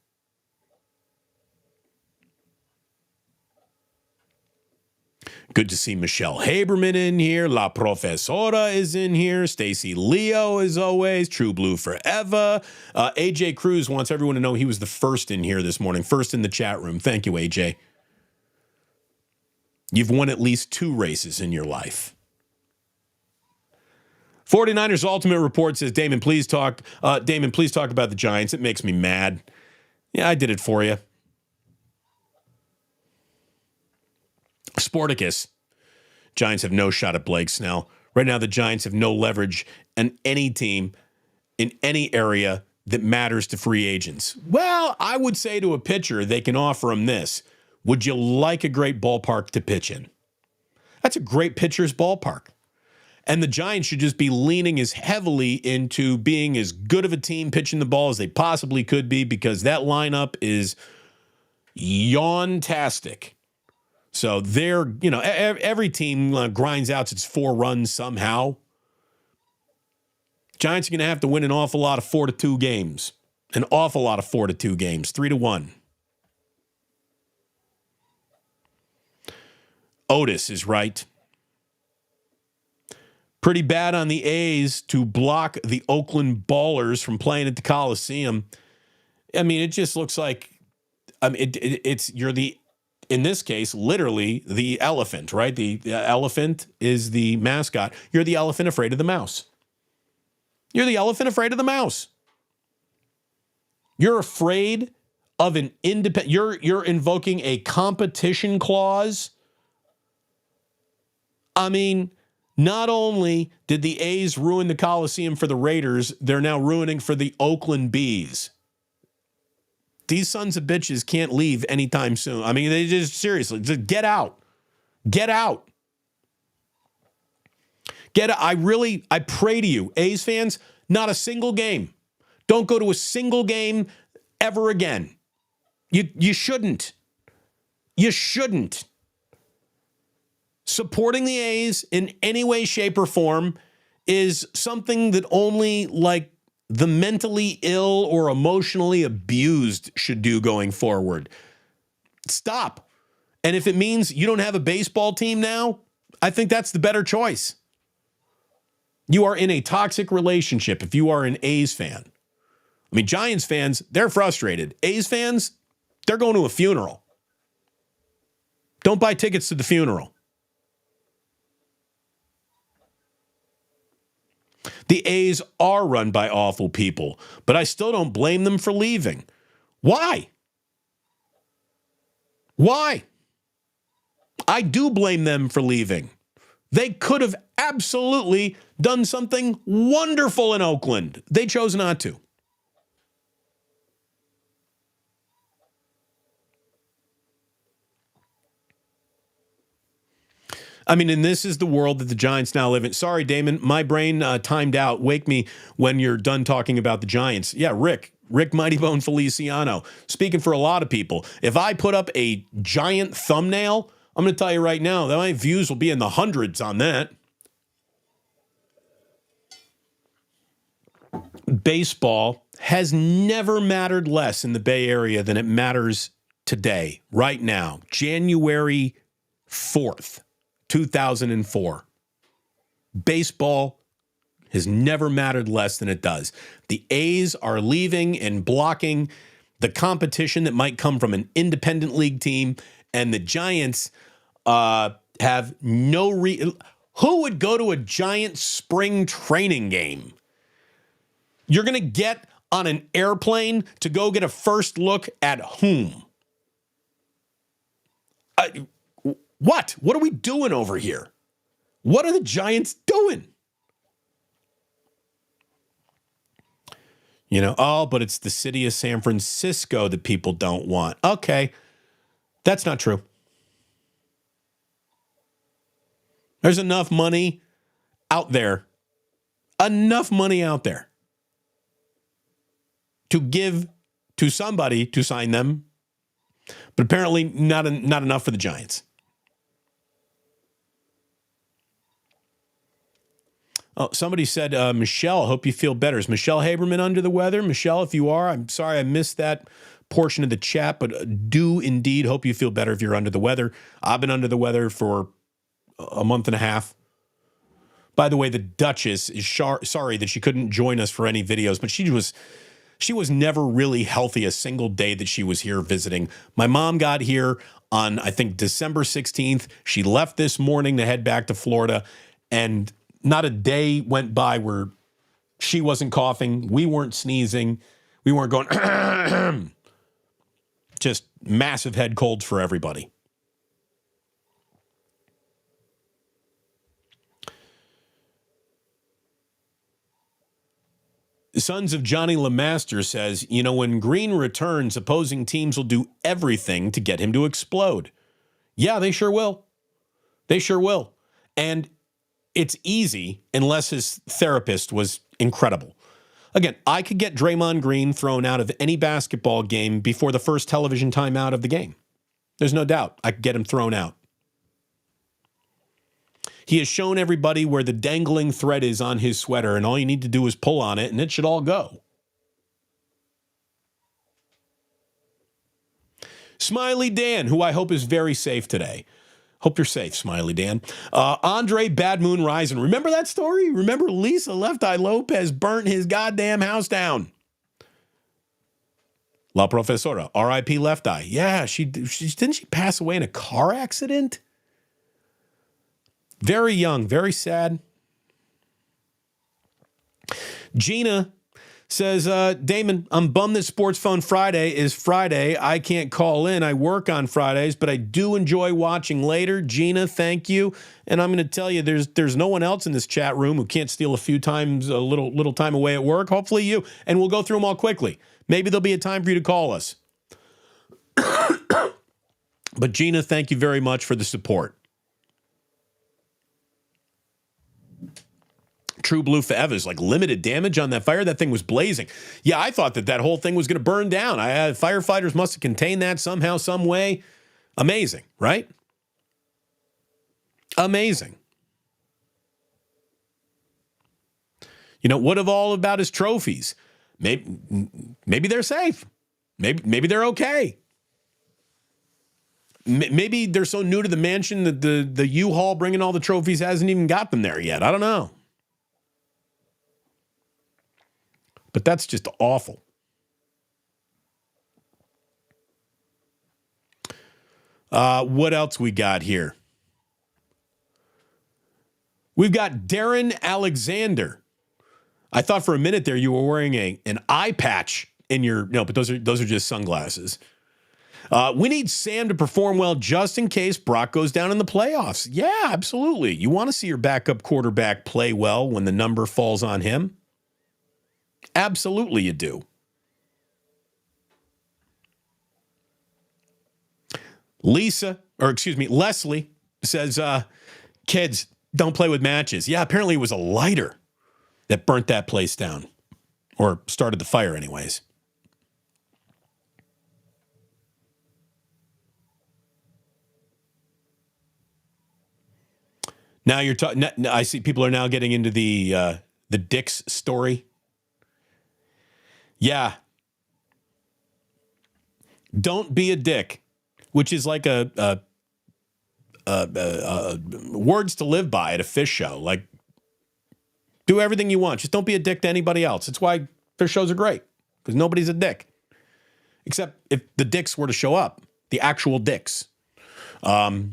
Good to see Michelle Haberman in here. La Profesora is in here. Stacy Leo, as always. True Blue Forever. AJ Cruz wants everyone to know he was the first in here this morning. First in the chat room. Thank you, AJ. You've won at least 2 races in your life. 49ers Ultimate Report says, Damon, please talk about the Giants. It makes me mad. Yeah, I did it for you. Sporticus. Giants have no shot at Blake Snell. Right now, the Giants have no leverage in any team in any area that matters to free agents. Well, I would say to a pitcher, they can offer him this. Would you like a great ballpark to pitch in? That's a great pitcher's ballpark. And the Giants should just be leaning as heavily into being as good of a team pitching the ball as they possibly could be, because that lineup is yawn-tastic. So they're, every team grinds out its 4 runs somehow. Giants are going to have to win an awful lot of 4-2 games. An awful lot of 4-2 games. 3-1. Otis is right. Pretty bad on the A's to block the Oakland Ballers from playing at the Coliseum. I mean, it just looks like, in this case, literally the elephant, right? The elephant is the mascot. You're the elephant afraid of the mouse. You're the elephant afraid of the mouse. You're afraid of an independent, you're invoking a competition clause. I mean, not only did the A's ruin the Coliseum for the Raiders, they're now ruining for the Oakland Bees. These sons of bitches can't leave anytime soon. I mean, they just just get out. Get out. Get out. I pray to you, A's fans, not a single game. Don't go to a single game ever again. You shouldn't. You shouldn't. Supporting the A's in any way, shape, or form is something that only the mentally ill or emotionally abused should do going forward. Stop. And if it means you don't have a baseball team now, I think that's the better choice. You are in a toxic relationship if you are an A's fan. I mean, Giants fans, they're frustrated. A's fans, they're going to a funeral. Don't buy tickets to the funeral. The A's are run by awful people, but I still don't blame them for leaving. Why? Why? I do blame them for leaving. They could have absolutely done something wonderful in Oakland. They chose not to. I mean, and this is the world that the Giants now live in. Sorry, Damon, my brain timed out. Wake me when you're done talking about the Giants. Yeah, Rick Mighty Bone Feliciano. Speaking for a lot of people, if I put up a giant thumbnail, I'm going to tell you right now that my views will be in the hundreds on that. Baseball has never mattered less in the Bay Area than it matters today, right now, January 4th. 2004. Baseball has never mattered less than it does. The A's are leaving and blocking the competition that might come from an independent league team, and the Giants have no who would go to a Giant spring training game? You're going to get on an airplane to go get a first look at whom? What? What are we doing over here? What are the Giants doing? Oh, but it's the city of San Francisco that people don't want. Okay, that's not true. There's enough money out there, to give to somebody to sign them, but apparently not enough for the Giants. Oh, somebody said, Michelle, hope you feel better. Is Michelle Haberman under the weather? Michelle, if you are, I'm sorry I missed that portion of the chat, but do indeed hope you feel better if you're under the weather. I've been under the weather for a month and a half. By the way, the Duchess is sorry that she couldn't join us for any videos, but she was never really healthy a single day that she was here visiting. My mom got here on, I think, December 16th. She left this morning to head back to Florida, and not a day went by where she wasn't coughing, we weren't sneezing, we weren't going, just massive head colds for everybody. Sons of Johnny LeMaster says, when Green returns, opposing teams will do everything to get him to explode. Yeah, they sure will. They sure will. And it's easy unless his therapist was incredible. Again, I could get Draymond Green thrown out of any basketball game before the first television timeout of the game. There's no doubt I could get him thrown out. He has shown everybody where the dangling thread is on his sweater, and all you need to do is pull on it, and it should all go. Smiley Dan, who I hope is very safe today. Hope you're safe, Smiley Dan. Andre Bad Moon Rising. Remember that story? Remember Lisa Left Eye Lopez burnt his goddamn house down? La Profesora, R.I.P. Left Eye. Yeah, didn't she pass away in a car accident? Very young, very sad. Gina says, Damon, I'm bummed that Sports Phone Friday is Friday. I can't call in. I work on Fridays, but I do enjoy watching later. Gina, thank you. And I'm going to tell you, there's no one else in this chat room who can't steal a little time away at work. Hopefully you. And we'll go through them all quickly. Maybe there'll be a time for you to call us. But Gina, thank you very much for the support. True Blue Forever is like limited damage on that fire. That thing was blazing. Yeah, I thought that whole thing was going to burn down. Firefighters must have contained that somehow, some way. Amazing, right? Amazing. What of all about his trophies? Maybe they're safe. Maybe they're okay. Maybe they're so new to the mansion that the U-Haul bringing all the trophies hasn't even got them there yet. I don't know. But that's just awful. What else we got here? We've got Darren Alexander. I thought for a minute there you were wearing an eye patch in your... No, but those are just sunglasses. We need Sam to perform well just in case Brock goes down in the playoffs. Yeah, absolutely. You want to see your backup quarterback play well when the number falls on him? Absolutely you do. Leslie says, kids, don't play with matches. Yeah, apparently it was a lighter that burnt that place down. Or started the fire anyways. Now you're talking. I see people are now getting into the Dix story. Yeah. Don't be a dick, which is like a words to live by at a fish show. Like, do everything you want. Just don't be a dick to anybody else. It's why fish shows are great, because nobody's a dick. Except if the dicks were to show up, the actual dicks. But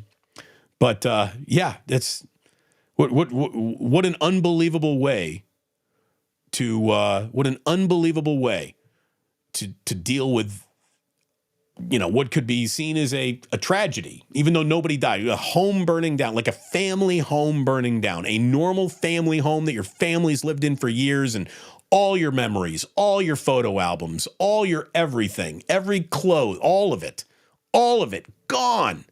yeah, that's what an unbelievable way to deal with, what could be seen as a tragedy, even though nobody died. A home burning down, like a family home burning down, a normal family home that your family's lived in for years, and All your memories, all your photo albums, all your everything, every clothes, all of it, gone.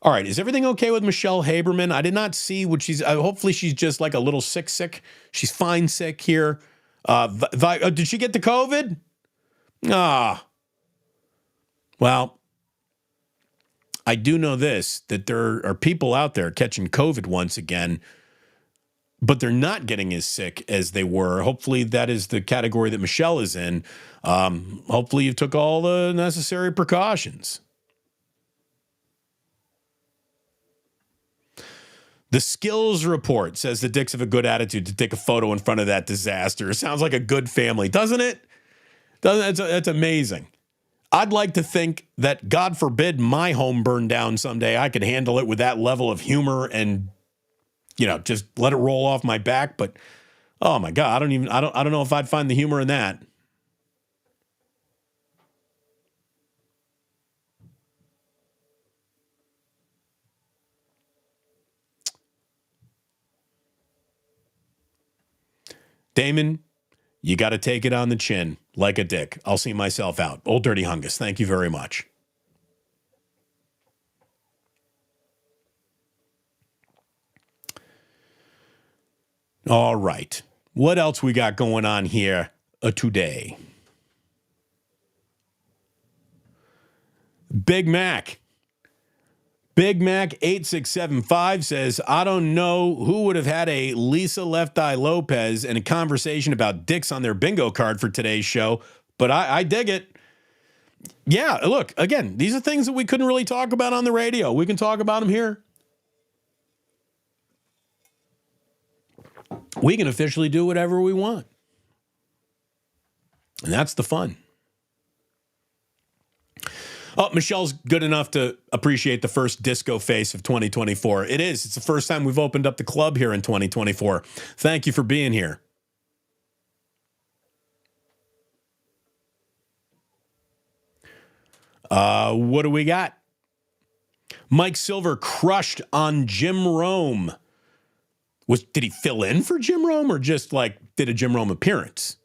All right, is everything okay with Michelle Haberman? I did not see what she's. Hopefully, she's just like a little sick. She's fine sick here. Did she get the COVID? Well, I do know this, that there are people out there catching COVID once again, but they're not getting as sick as they were. Hopefully, that is the category that Michelle is in. Hopefully, you took all the necessary precautions. The skills report says the Dicks have a good attitude to take a photo in front of that disaster. Sounds like a good family, doesn't it? That's amazing. I'd like to think that, God forbid, my home burned down someday. I could handle it with that level of humor and, just let it roll off my back. But, oh my God, I don't know if I'd find the humor in that. Damon, you got to take it on the chin like a dick. I'll see myself out. Old Dirty Hungus, thank you very much. All right. What else we got going on here today? Big Mac 8675 says, I don't know who would have had a Lisa Left Eye Lopez and a conversation about dicks on their bingo card for today's show, but I dig it. Yeah, look, again, these are things that we couldn't really talk about on the radio. We can talk about them here. We can officially do whatever we want. And that's the fun. Oh, Michelle's good enough to appreciate the first disco face of 2024. It is. It's the first time we've opened up the club here in 2024. Thank you for being here. What do we got? Mike Silver crushed on Jim Rome. Did he fill in for Jim Rome or just did a Jim Rome appearance?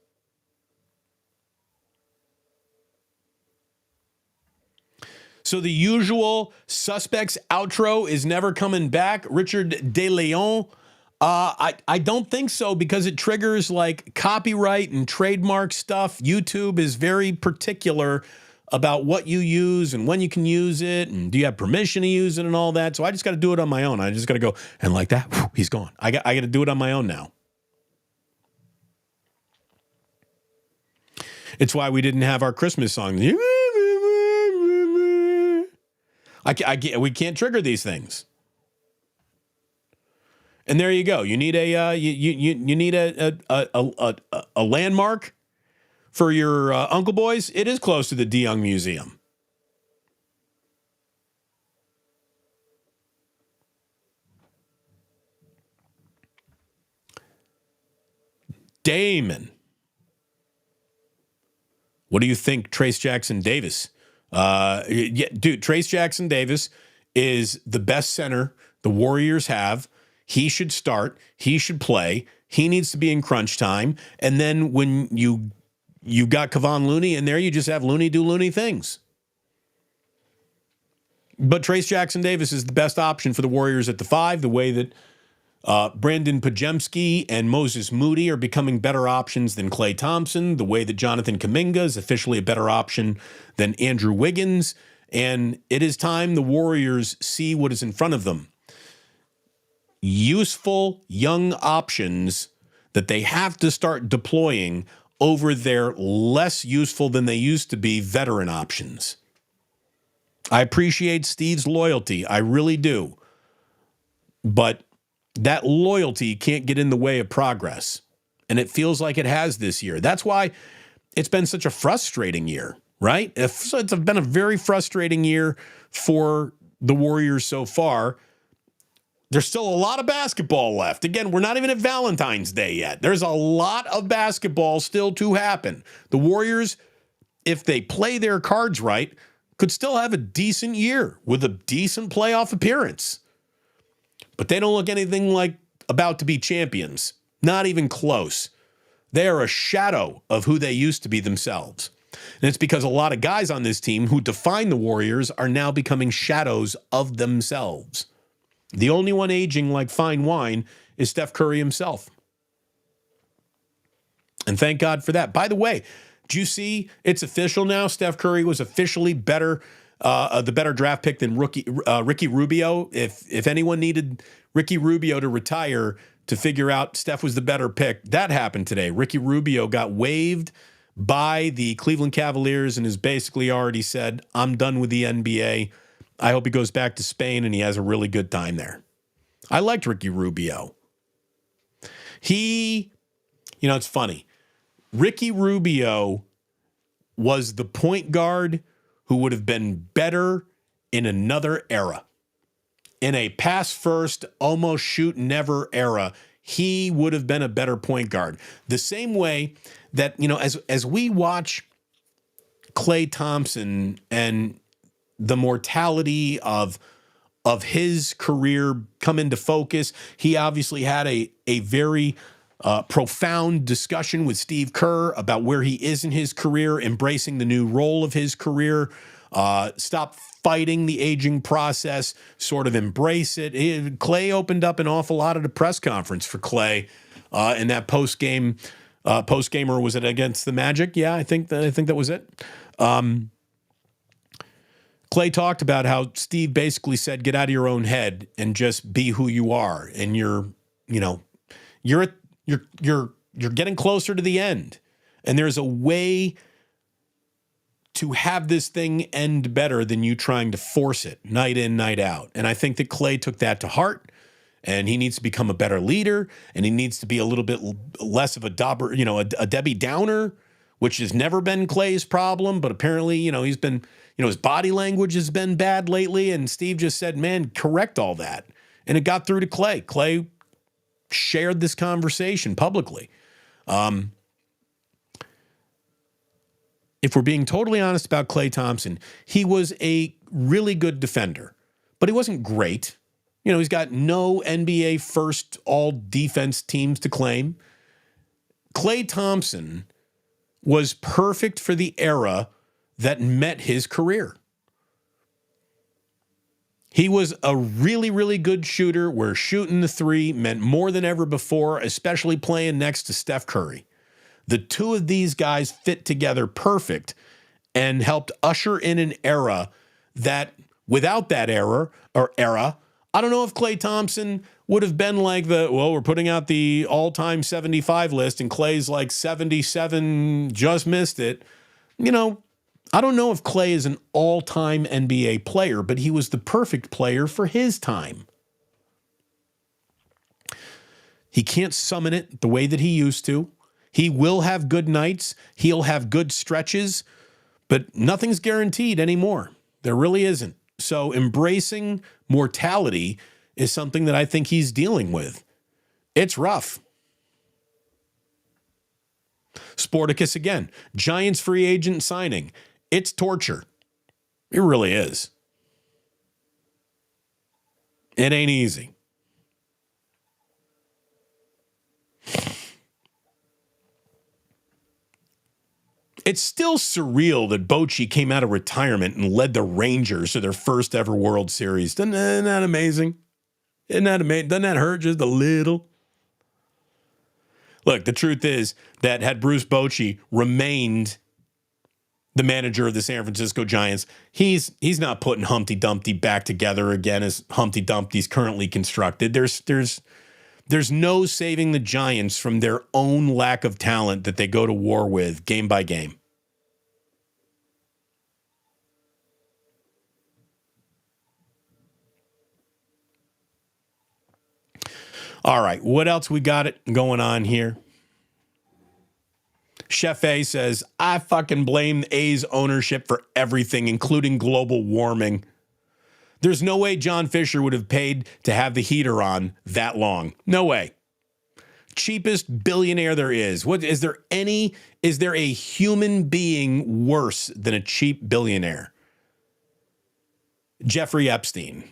So the usual suspects outro is never coming back. Richard De Leon. I don't think so, because it triggers copyright and trademark stuff. YouTube is very particular about what you use and when you can use it, and do you have permission to use it and all that. So I just got to do it on my own. I just got to go and like that. Whew, he's gone. I got to do it on my own now. It's why we didn't have our Christmas song. We can't trigger these things. And there you go. You need you need a landmark for your Uncle Boys. It is close to the DeYoung Museum. Damon, what do you think, Trace Jackson Davis? Trace Jackson Davis is the best center the Warriors have. He should start. He should play. He needs to be in crunch time. And then when you got Kevon Looney in there, you just have Looney do Looney things. But Trace Jackson Davis is the best option for the Warriors at the 5, the way that Brandon Pajemski and Moses Moody are becoming better options than Klay Thompson, the way that Jonathan Kuminga is officially a better option than Andrew Wiggins. And it is time the Warriors see what is in front of them. Useful young options that they have to start deploying over their less useful than they used to be veteran options. I appreciate Steve's loyalty. I really do. But that loyalty can't get in the way of progress. And it feels like it has this year. That's why it's been such a frustrating year, right? It's been a very frustrating year for the Warriors so far. There's still a lot of basketball left. Again, we're not even at Valentine's Day yet. There's a lot of basketball still to happen. The Warriors, if they play their cards right, could still have a decent year with a decent playoff appearance. but they don't look anything like about to be champions. Not even close. They are a shadow of who they used to be themselves. And it's because a lot of guys on this team who define the Warriors are now becoming shadows of themselves. The only one aging like fine wine is Steph Curry himself. And thank God for that. By the way, do you see it's official now? Steph Curry was officially the better draft pick than Ricky Rubio. If anyone needed Ricky Rubio to retire to figure out Steph was the better pick, that happened today. Ricky Rubio got waived by the Cleveland Cavaliers and has basically already said, I'm done with the NBA. I hope he goes back to Spain and he has a really good time there. I liked Ricky Rubio. It's funny. Ricky Rubio was the point guard who would have been better in another era. In a pass first, almost shoot never era, he would have been a better point guard. The same way that, as we watch Klay Thompson and the mortality of his career come into focus, he obviously had a very profound discussion with Steve Kerr about where he is in his career, embracing the new role of his career, stop fighting the aging process, sort of embrace it. Klay opened up an awful lot at the press conference for Klay in that post-gamer. Was it against the Magic? Yeah, I think that was it. Klay talked about how Steve basically said, get out of your own head and just be who you are. And you're getting closer to the end. And there's a way to have this thing end better than you trying to force it night in, night out. And I think that Klay took that to heart, and he needs to become a better leader, and he needs to be a little bit less of a Debbie Downer, which has never been Klay's problem, but apparently, he's been, his body language has been bad lately, and Steve just said, man, correct all that. And it got through to Klay. Klay shared this conversation publicly. If we're being totally honest about Klay Thompson, he was a really good defender, but he wasn't great. He's got no NBA first all defense teams to claim. Klay Thompson was perfect for the era that met his career. He was a really, really good shooter where shooting the three meant more than ever before, especially playing next to Steph Curry. The two of these guys fit together perfect and helped usher in an era that without that era, I don't know if Klay Thompson would have been like we're putting out the all-time 75 list and Klay's like 77, just missed it. I don't know if Klay is an all-time NBA player, but he was the perfect player for his time. He can't summon it the way that he used to. He will have good nights. He'll have good stretches, but nothing's guaranteed anymore. There really isn't. So embracing mortality is something that I think he's dealing with. It's rough. Sporticus again. Giants free agent signing. It's torture. It really is. It ain't easy. It's still surreal that Bochy came out of retirement and led the Rangers to their first ever World Series. Isn't that amazing? Isn't that amazing? Doesn't that hurt just a little? Look, the truth is that had Bruce Bochy remained the manager of the San Francisco Giants, he's not putting Humpty Dumpty back together again as Humpty Dumpty's currently constructed. There's no saving the Giants from their own lack of talent that they go to war with game by game. All right, what else we got it going on here? Chef A says, I fucking blame A's ownership for everything, including global warming. There's no way John Fisher would have paid to have the heater on that long. No way. Cheapest billionaire there is. Is there a human being worse than a cheap billionaire? Jeffrey Epstein.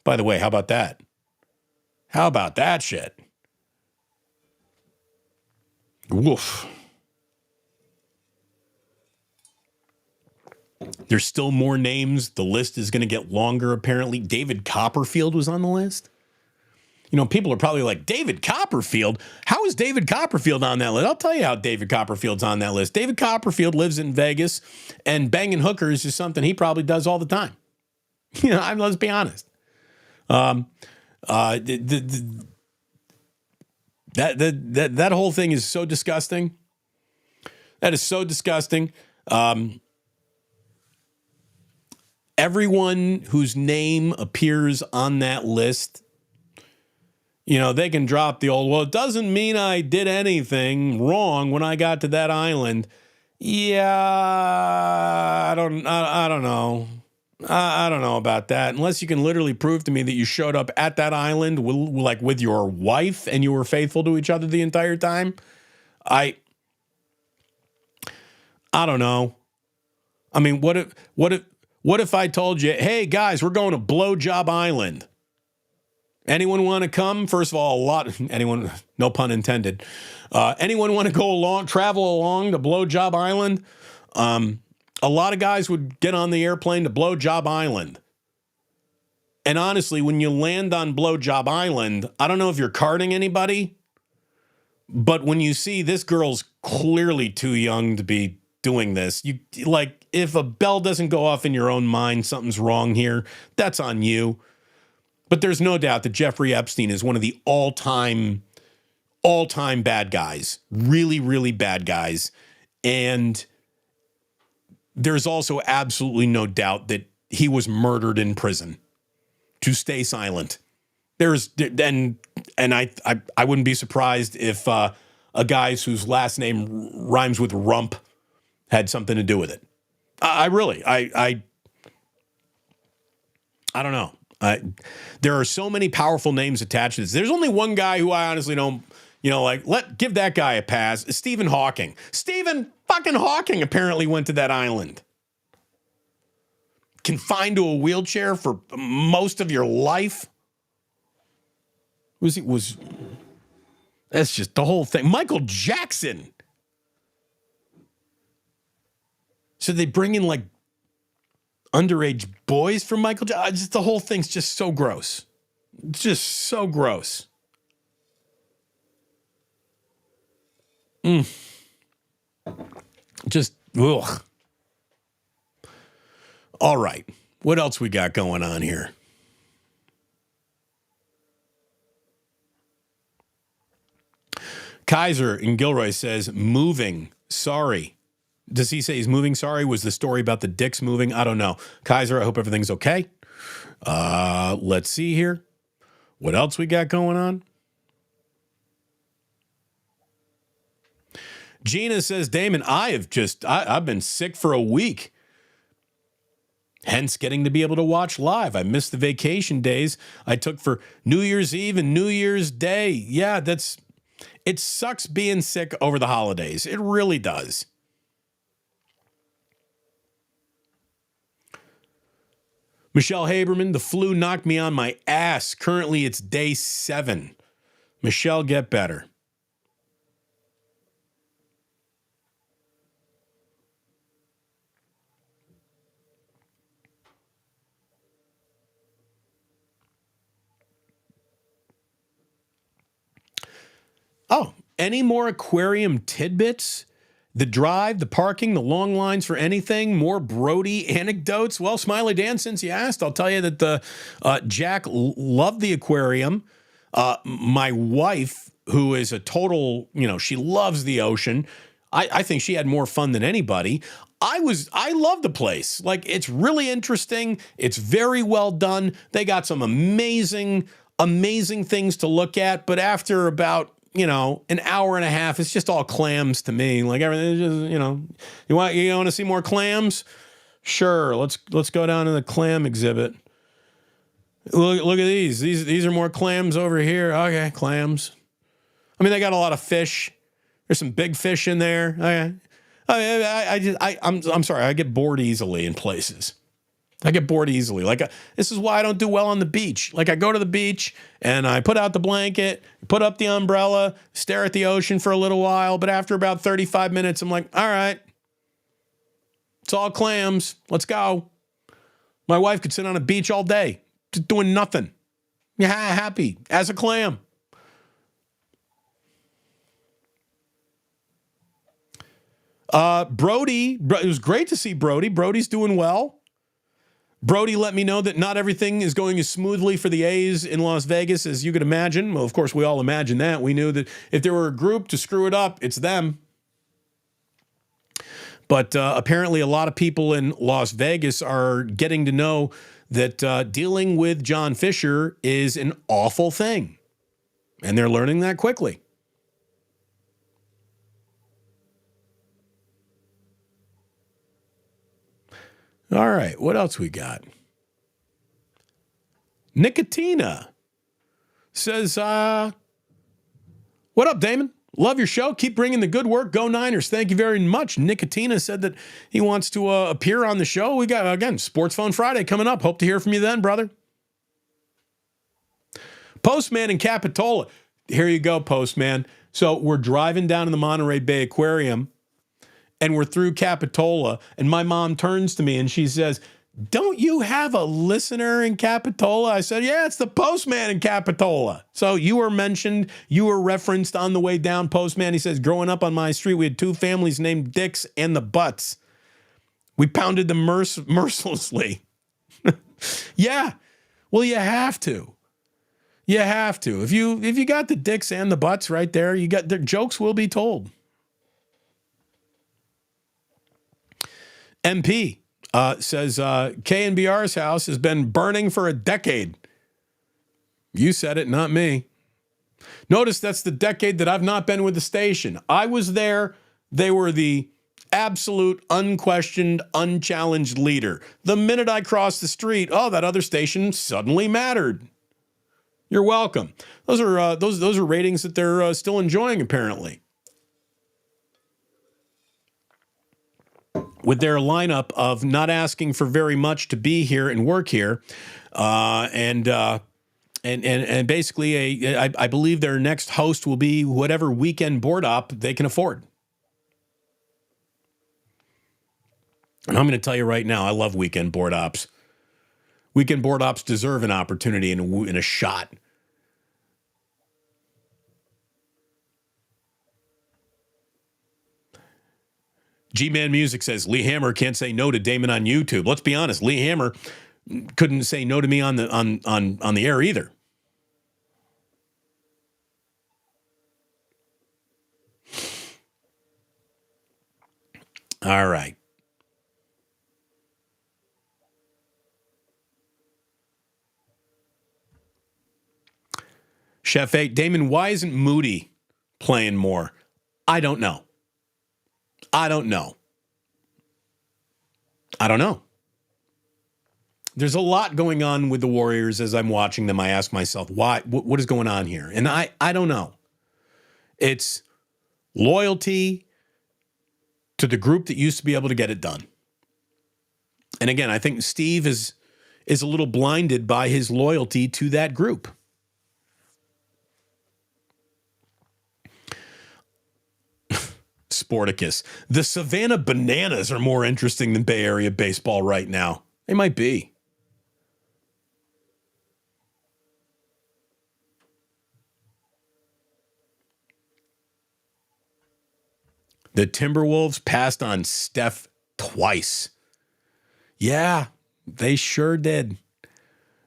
By the way, how about that? How about that shit? Woof. There's still more names. The list is going to get longer, apparently. David Copperfield was on the list. You know, people are probably like, David Copperfield? How is David Copperfield on that list? I'll tell you how David Copperfield's on that list. David Copperfield lives in Vegas, and banging hookers is something he probably does all the time. You know, let's be honest. That whole thing is so disgusting. That is so disgusting. Everyone whose name appears on that list, you know, they can drop the old, well, it doesn't mean I did anything wrong when I got to that island. Yeah, I don't know. I don't know about that. Unless you can literally prove to me that you showed up at that island with your wife and you were faithful to each other the entire time. I don't know. I mean, what if I told you, hey guys, we're going to Blowjob Island. Anyone want to come? First of all, anyone, no pun intended. Anyone want to travel along to Blowjob Island? A lot of guys would get on the airplane to Blowjob Island. And honestly, when you land on Blowjob Island, I don't know if you're carding anybody, but when you see this girl's clearly too young to be doing this, if a bell doesn't go off in your own mind, something's wrong here, that's on you. But there's no doubt that Jeffrey Epstein is one of the all-time bad guys. Really, really bad guys. And there's also absolutely no doubt that he was murdered in prison to stay silent. And I wouldn't be surprised if a guy whose last name rhymes with rump had something to do with it. I don't know. There are so many powerful names attached to this. There's only one guy who I honestly don't, give that guy a pass. Stephen Hawking. Stephen fucking Hawking apparently went to that island. Confined to a wheelchair for most of your life. That's just the whole thing. Michael Jackson. So they bring in underage boys from Michael Jackson. Just the whole thing's just so gross. It's just so gross. Just, ugh. All right. What else we got going on here? Kaiser in Gilroy says, moving. Sorry. Does he say he's moving? Sorry. Was the story about the dicks moving? I don't know. Kaiser, I hope everything's okay. Let's see here. What else we got going on? Gina says, Damon, I've been sick for a week. Hence getting to be able to watch live. I missed the vacation days I took for New Year's Eve and New Year's Day. Yeah, it sucks being sick over the holidays. It really does. Michelle Haberman, the flu knocked me on my ass. Currently, it's day 7. Michelle, get better. Oh, any more aquarium tidbits? The drive, the parking, the long lines for anything, more Brody anecdotes? Well, Smiley Dan, since you asked, I'll tell you that Jack loved the aquarium. My wife, who is a total, she loves the ocean. I think she had more fun than anybody. I love the place. It's really interesting. It's very well done. They got some amazing things to look at. But after about, an hour and a half, it's just all clams to me. Everything is just, you want to see more clams? Sure. Let's go down to the clam exhibit. Look at these. These are more clams over here. Okay, clams. I mean, they got a lot of fish. There's some big fish in there. Okay. I'm sorry. I get bored easily in places. I get bored easily. This is why I don't do well on the beach. Like, I go to the beach and I put out the blanket, put up the umbrella, stare at the ocean for a little while. But after about 35 minutes, I'm like, all right, it's all clams. Let's go. My wife could sit on a beach all day, just doing nothing. Yeah, happy as a clam. Brody, it was great to see Brody. Brody's doing well. Brody let me know that not everything is going as smoothly for the A's in Las Vegas as you could imagine. Well, of course, we all imagine that. We knew that if there were a group to screw it up, it's them. But apparently a lot of people in Las Vegas are getting to know that dealing with John Fisher is an awful thing. And they're learning that quickly. All right, what else we got? Nicotina says, what up, Damon? Love your show. Keep bringing the good work. Go Niners. Thank you very much. Nicotina said that he wants to appear on the show. We got, again, Sports Phone Friday coming up. Hope to hear from you then, brother. Postman in Capitola. Here you go, Postman. So we're driving down to the Monterey Bay Aquarium, and we're through Capitola, and my mom turns to me and she says, don't you have a listener in Capitola? I said, yeah, it's the Postman in Capitola. So you were mentioned, you were referenced on the way down, Postman. He says, growing up on my street, we had two families named Dix and the Butts. We pounded them mercilessly. Yeah, well, you have to. You have to. If you got the Dix and the Butts right there, you got their jokes will be told. MP says KNBR's house has been burning for a decade. You said it, not me. Notice that's the decade that I've not been with the station. I was there. They were the absolute, unquestioned, unchallenged leader. The minute I crossed the street, that other station suddenly mattered. You're welcome. Those are ratings that they're still enjoying, apparently. With their lineup of not asking for very much to be here and work here, and basically I believe their next host will be whatever weekend board op they can afford. And I'm going to tell you right now, I love weekend board ops. Weekend board ops deserve an opportunity and a shot. G-Man Music says, Lee Hammer can't say no to Damon on YouTube. Let's be honest, Lee Hammer couldn't say no to me on the air either. All right. Chef 8, Damon, why isn't Moody playing more? I don't know. There's a lot going on with the Warriors as I'm watching them. I ask myself, why? What is going on here? And I don't know. It's loyalty to the group that used to be able to get it done. And again, I think Steve is a little blinded by his loyalty to that group. Sporticus. The Savannah Bananas are more interesting than Bay Area baseball right now. They might be. The Timberwolves passed on Steph twice. Yeah, they sure did.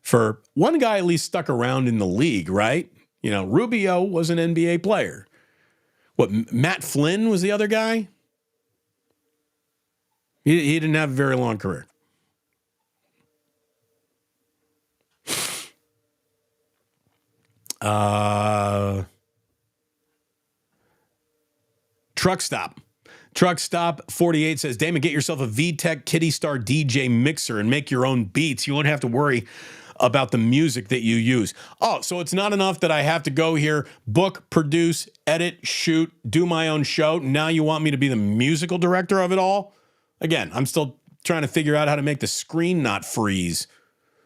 For one guy at least stuck around in the league, right? You know, Rubio was an NBA player. What, Matt Flynn was the other guy? He didn't have a very long career. Truck Stop 48 says, Damon, get yourself a VTech Kitty Star DJ mixer and make your own beats. You won't have to worry about the music that you use. Oh, so it's not enough that I have to go here, book, produce, edit, shoot, do my own show. Now you want me to be the musical director of it all? Again, I'm still trying to figure out how to make the screen not freeze.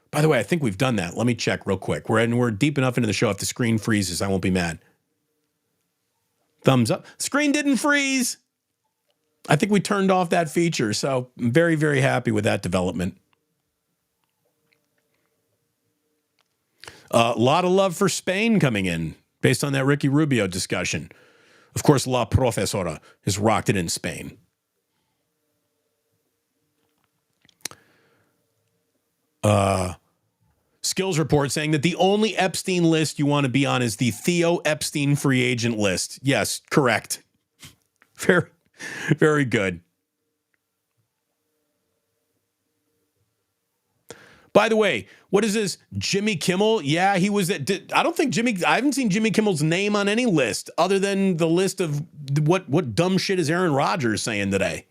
By the way, I think we've done that. Let me check real quick. We're deep enough into the show. If the screen freezes, I won't be mad. Thumbs up. Screen didn't freeze. I think we turned off that feature, so I'm very, very happy with that development. A lot of love for Spain coming in based on that Ricky Rubio discussion. Of course, La Profesora has rocked it in Spain. Skills report saying that the only Epstein list you want to be on is the Theo Epstein free agent list. Yes, correct. Very, very good. By the way, what is this? Jimmy Kimmel? Yeah, he was at. I haven't seen Jimmy Kimmel's name on any list other than the list of what dumb shit is Aaron Rodgers saying today.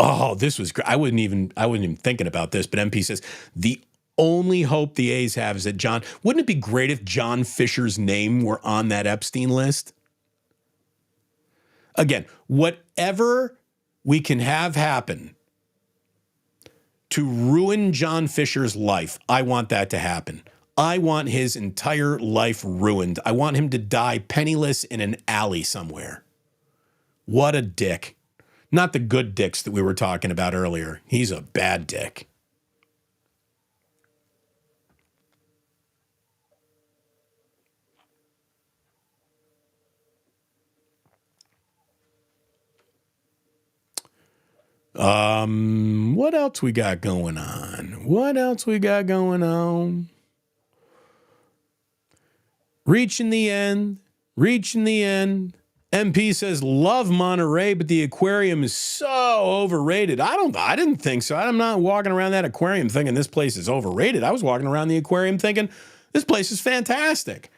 Oh, this was great. I wasn't even thinking about this, but MP says the only hope the A's have is that wouldn't it be great if John Fisher's name were on that Epstein list? Again, whatever we can have happen to ruin John Fisher's life, I want that to happen. I want his entire life ruined. I want him to die penniless in an alley somewhere. What a dick. Not the good dicks that we were talking about earlier. He's a bad dick. What else we got going on? Reaching the end. MP says, love Monterey, but the aquarium is so overrated. I didn't think so. I'm not walking around that aquarium thinking this place is overrated. I was walking around the aquarium thinking this place is fantastic.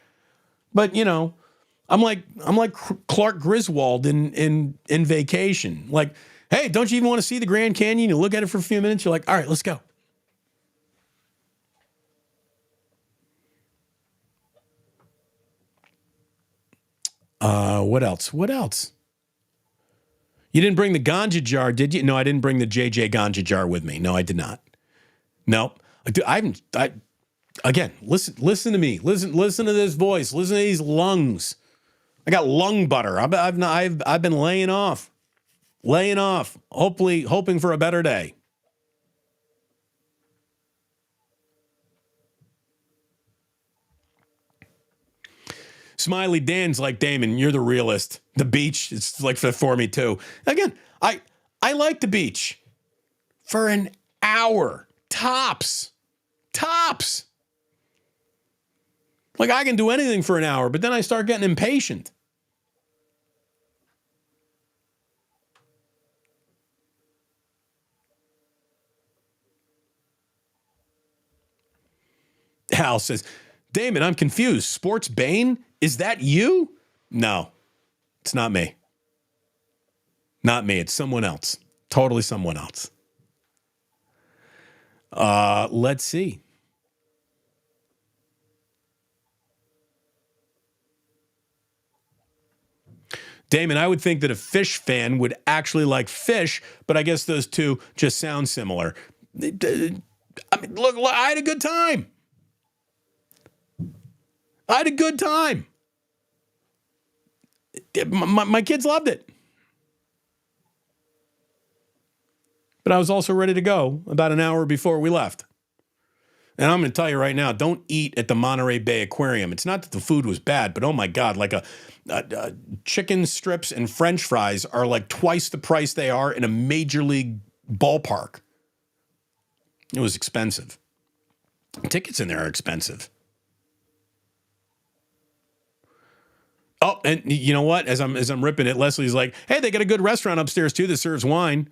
But, you know, I'm like Clark Griswold in Vacation. Like, hey, don't you even want to see the Grand Canyon? You look at it for a few minutes. You're like, all right, let's go. What else? You didn't bring the ganja jar, did you? No, I didn't bring the JJ ganja jar with me. No, I did not. No, again, listen to me. Listen to this voice. Listen to these lungs. I got lung butter. I've been laying off, hoping for a better day. Smiley Dan's like, Damon, you're the realist. The beach, it's like for me too. Again, I like the beach for an hour, tops. Like I can do anything for an hour, but then I start getting impatient. Hal says, Damon, I'm confused. Sports Bane? Is that you? No, it's not me. Not me. It's someone else. Totally someone else. Let's see. Damon, I would think that a Fish fan would actually like fish, but I guess those two just sound similar. I mean, look, I had a good time. My kids loved it. But I was also ready to go about an hour before we left. And I'm going to tell you right now, don't eat at the Monterey Bay Aquarium. It's not that the food was bad, but oh my God, like a chicken strips and French fries are like twice the price they are in a major league ballpark. It was expensive. Tickets in there are expensive. Oh, and you know what? As I'm ripping it, Leslie's like, hey, they got a good restaurant upstairs too that serves wine.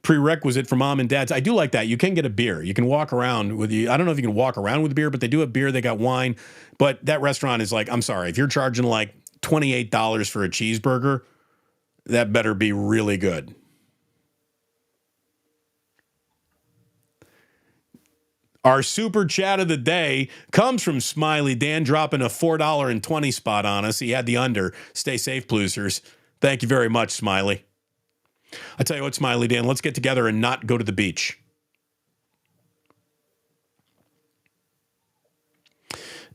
Prerequisite for mom and dads. I do like that. You can get a beer. You can walk around with you. I don't know if you can walk around with beer, but they do have beer. They got wine. But that restaurant is like, I'm sorry, if you're charging like $28 for a cheeseburger, that better be really good. Our super chat of the day comes from Smiley Dan dropping a $4.20 spot on us. He had the under. Stay safe, Plusers. Thank you very much, Smiley. I tell you what, Smiley Dan, let's get together and not go to the beach.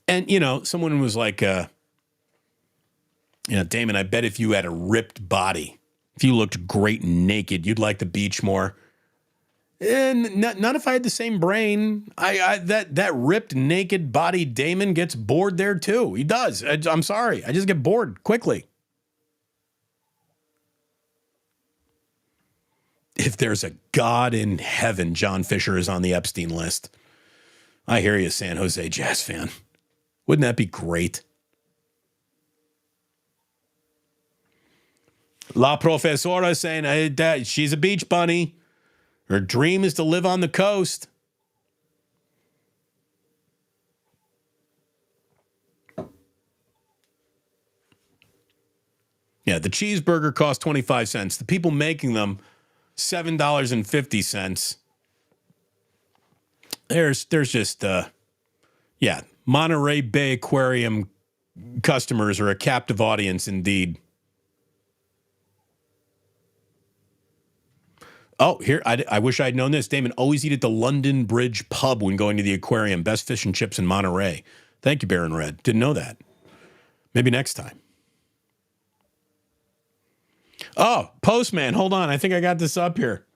And, someone was like, Damon, I bet if you had a ripped body, if you looked great naked, you'd like the beach more. And not if I had the same brain. That ripped, naked body Damon gets bored there too. He does. I'm sorry. I just get bored quickly. If there's a God in heaven, John Fisher is on the Epstein list. I hear you, San Jose Jazz fan. Wouldn't that be great? La Profesora saying that she's a beach bunny. Her dream is to live on the coast. Yeah, the cheeseburger cost 25 cents. The people making them, $7.50. There's just, Monterey Bay Aquarium customers are a captive audience indeed. Oh, here, I wish I'd known this. Damon, always eat at the London Bridge pub when going to the aquarium. Best fish and chips in Monterey. Thank you, Baron Red. Didn't know that. Maybe next time. Oh, Postman, hold on. I think I got this up here.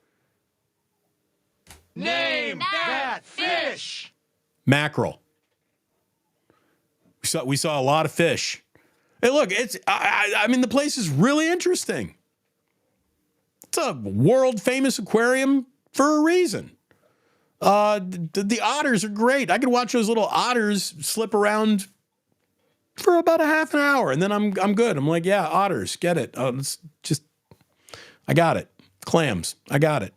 Name that fish. Mackerel. We saw a lot of fish. Hey, look, the place is really interesting. It's a world-famous aquarium for a reason. The otters are great. I could watch those little otters slip around for about a half an hour, and then I'm good. I'm like, yeah, otters, get it. It's just, I got it. Clams, I got it.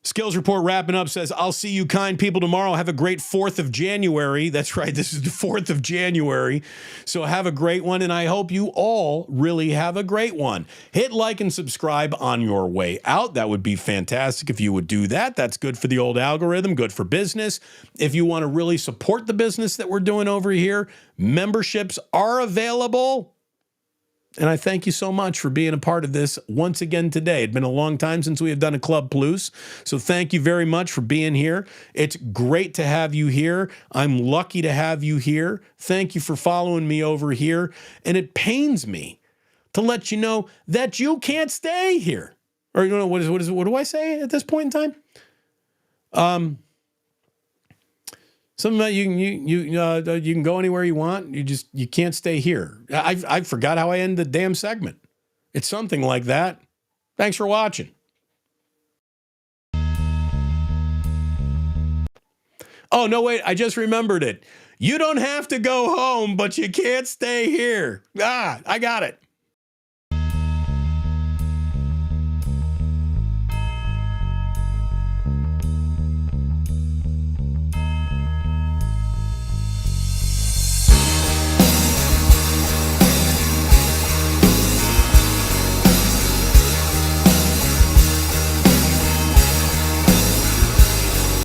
Skills Report wrapping up says, I'll see you kind people tomorrow. Have a great 4th of January. That's right. This is the 4th of January. So have a great one. And I hope you all really have a great one. Hit like and subscribe on your way out. That would be fantastic if you would do that. That's good for the old algorithm, good for business. If you want to really support the business that we're doing over here, memberships are available. And I thank you so much for being a part of this once again today. It's been a long time since we have done a Club Plus. So thank you very much for being here. It's great to have you here. I'm lucky to have you here. Thank you for following me over here. And it pains me to let you know that you can't stay here. Or what do I say at this point in time? Something about you can go anywhere you want. You can't stay here. I forgot how I end the damn segment. It's something like that. Thanks for watching. Oh, no, wait. I just remembered it. You don't have to go home, but you can't stay here. I got it.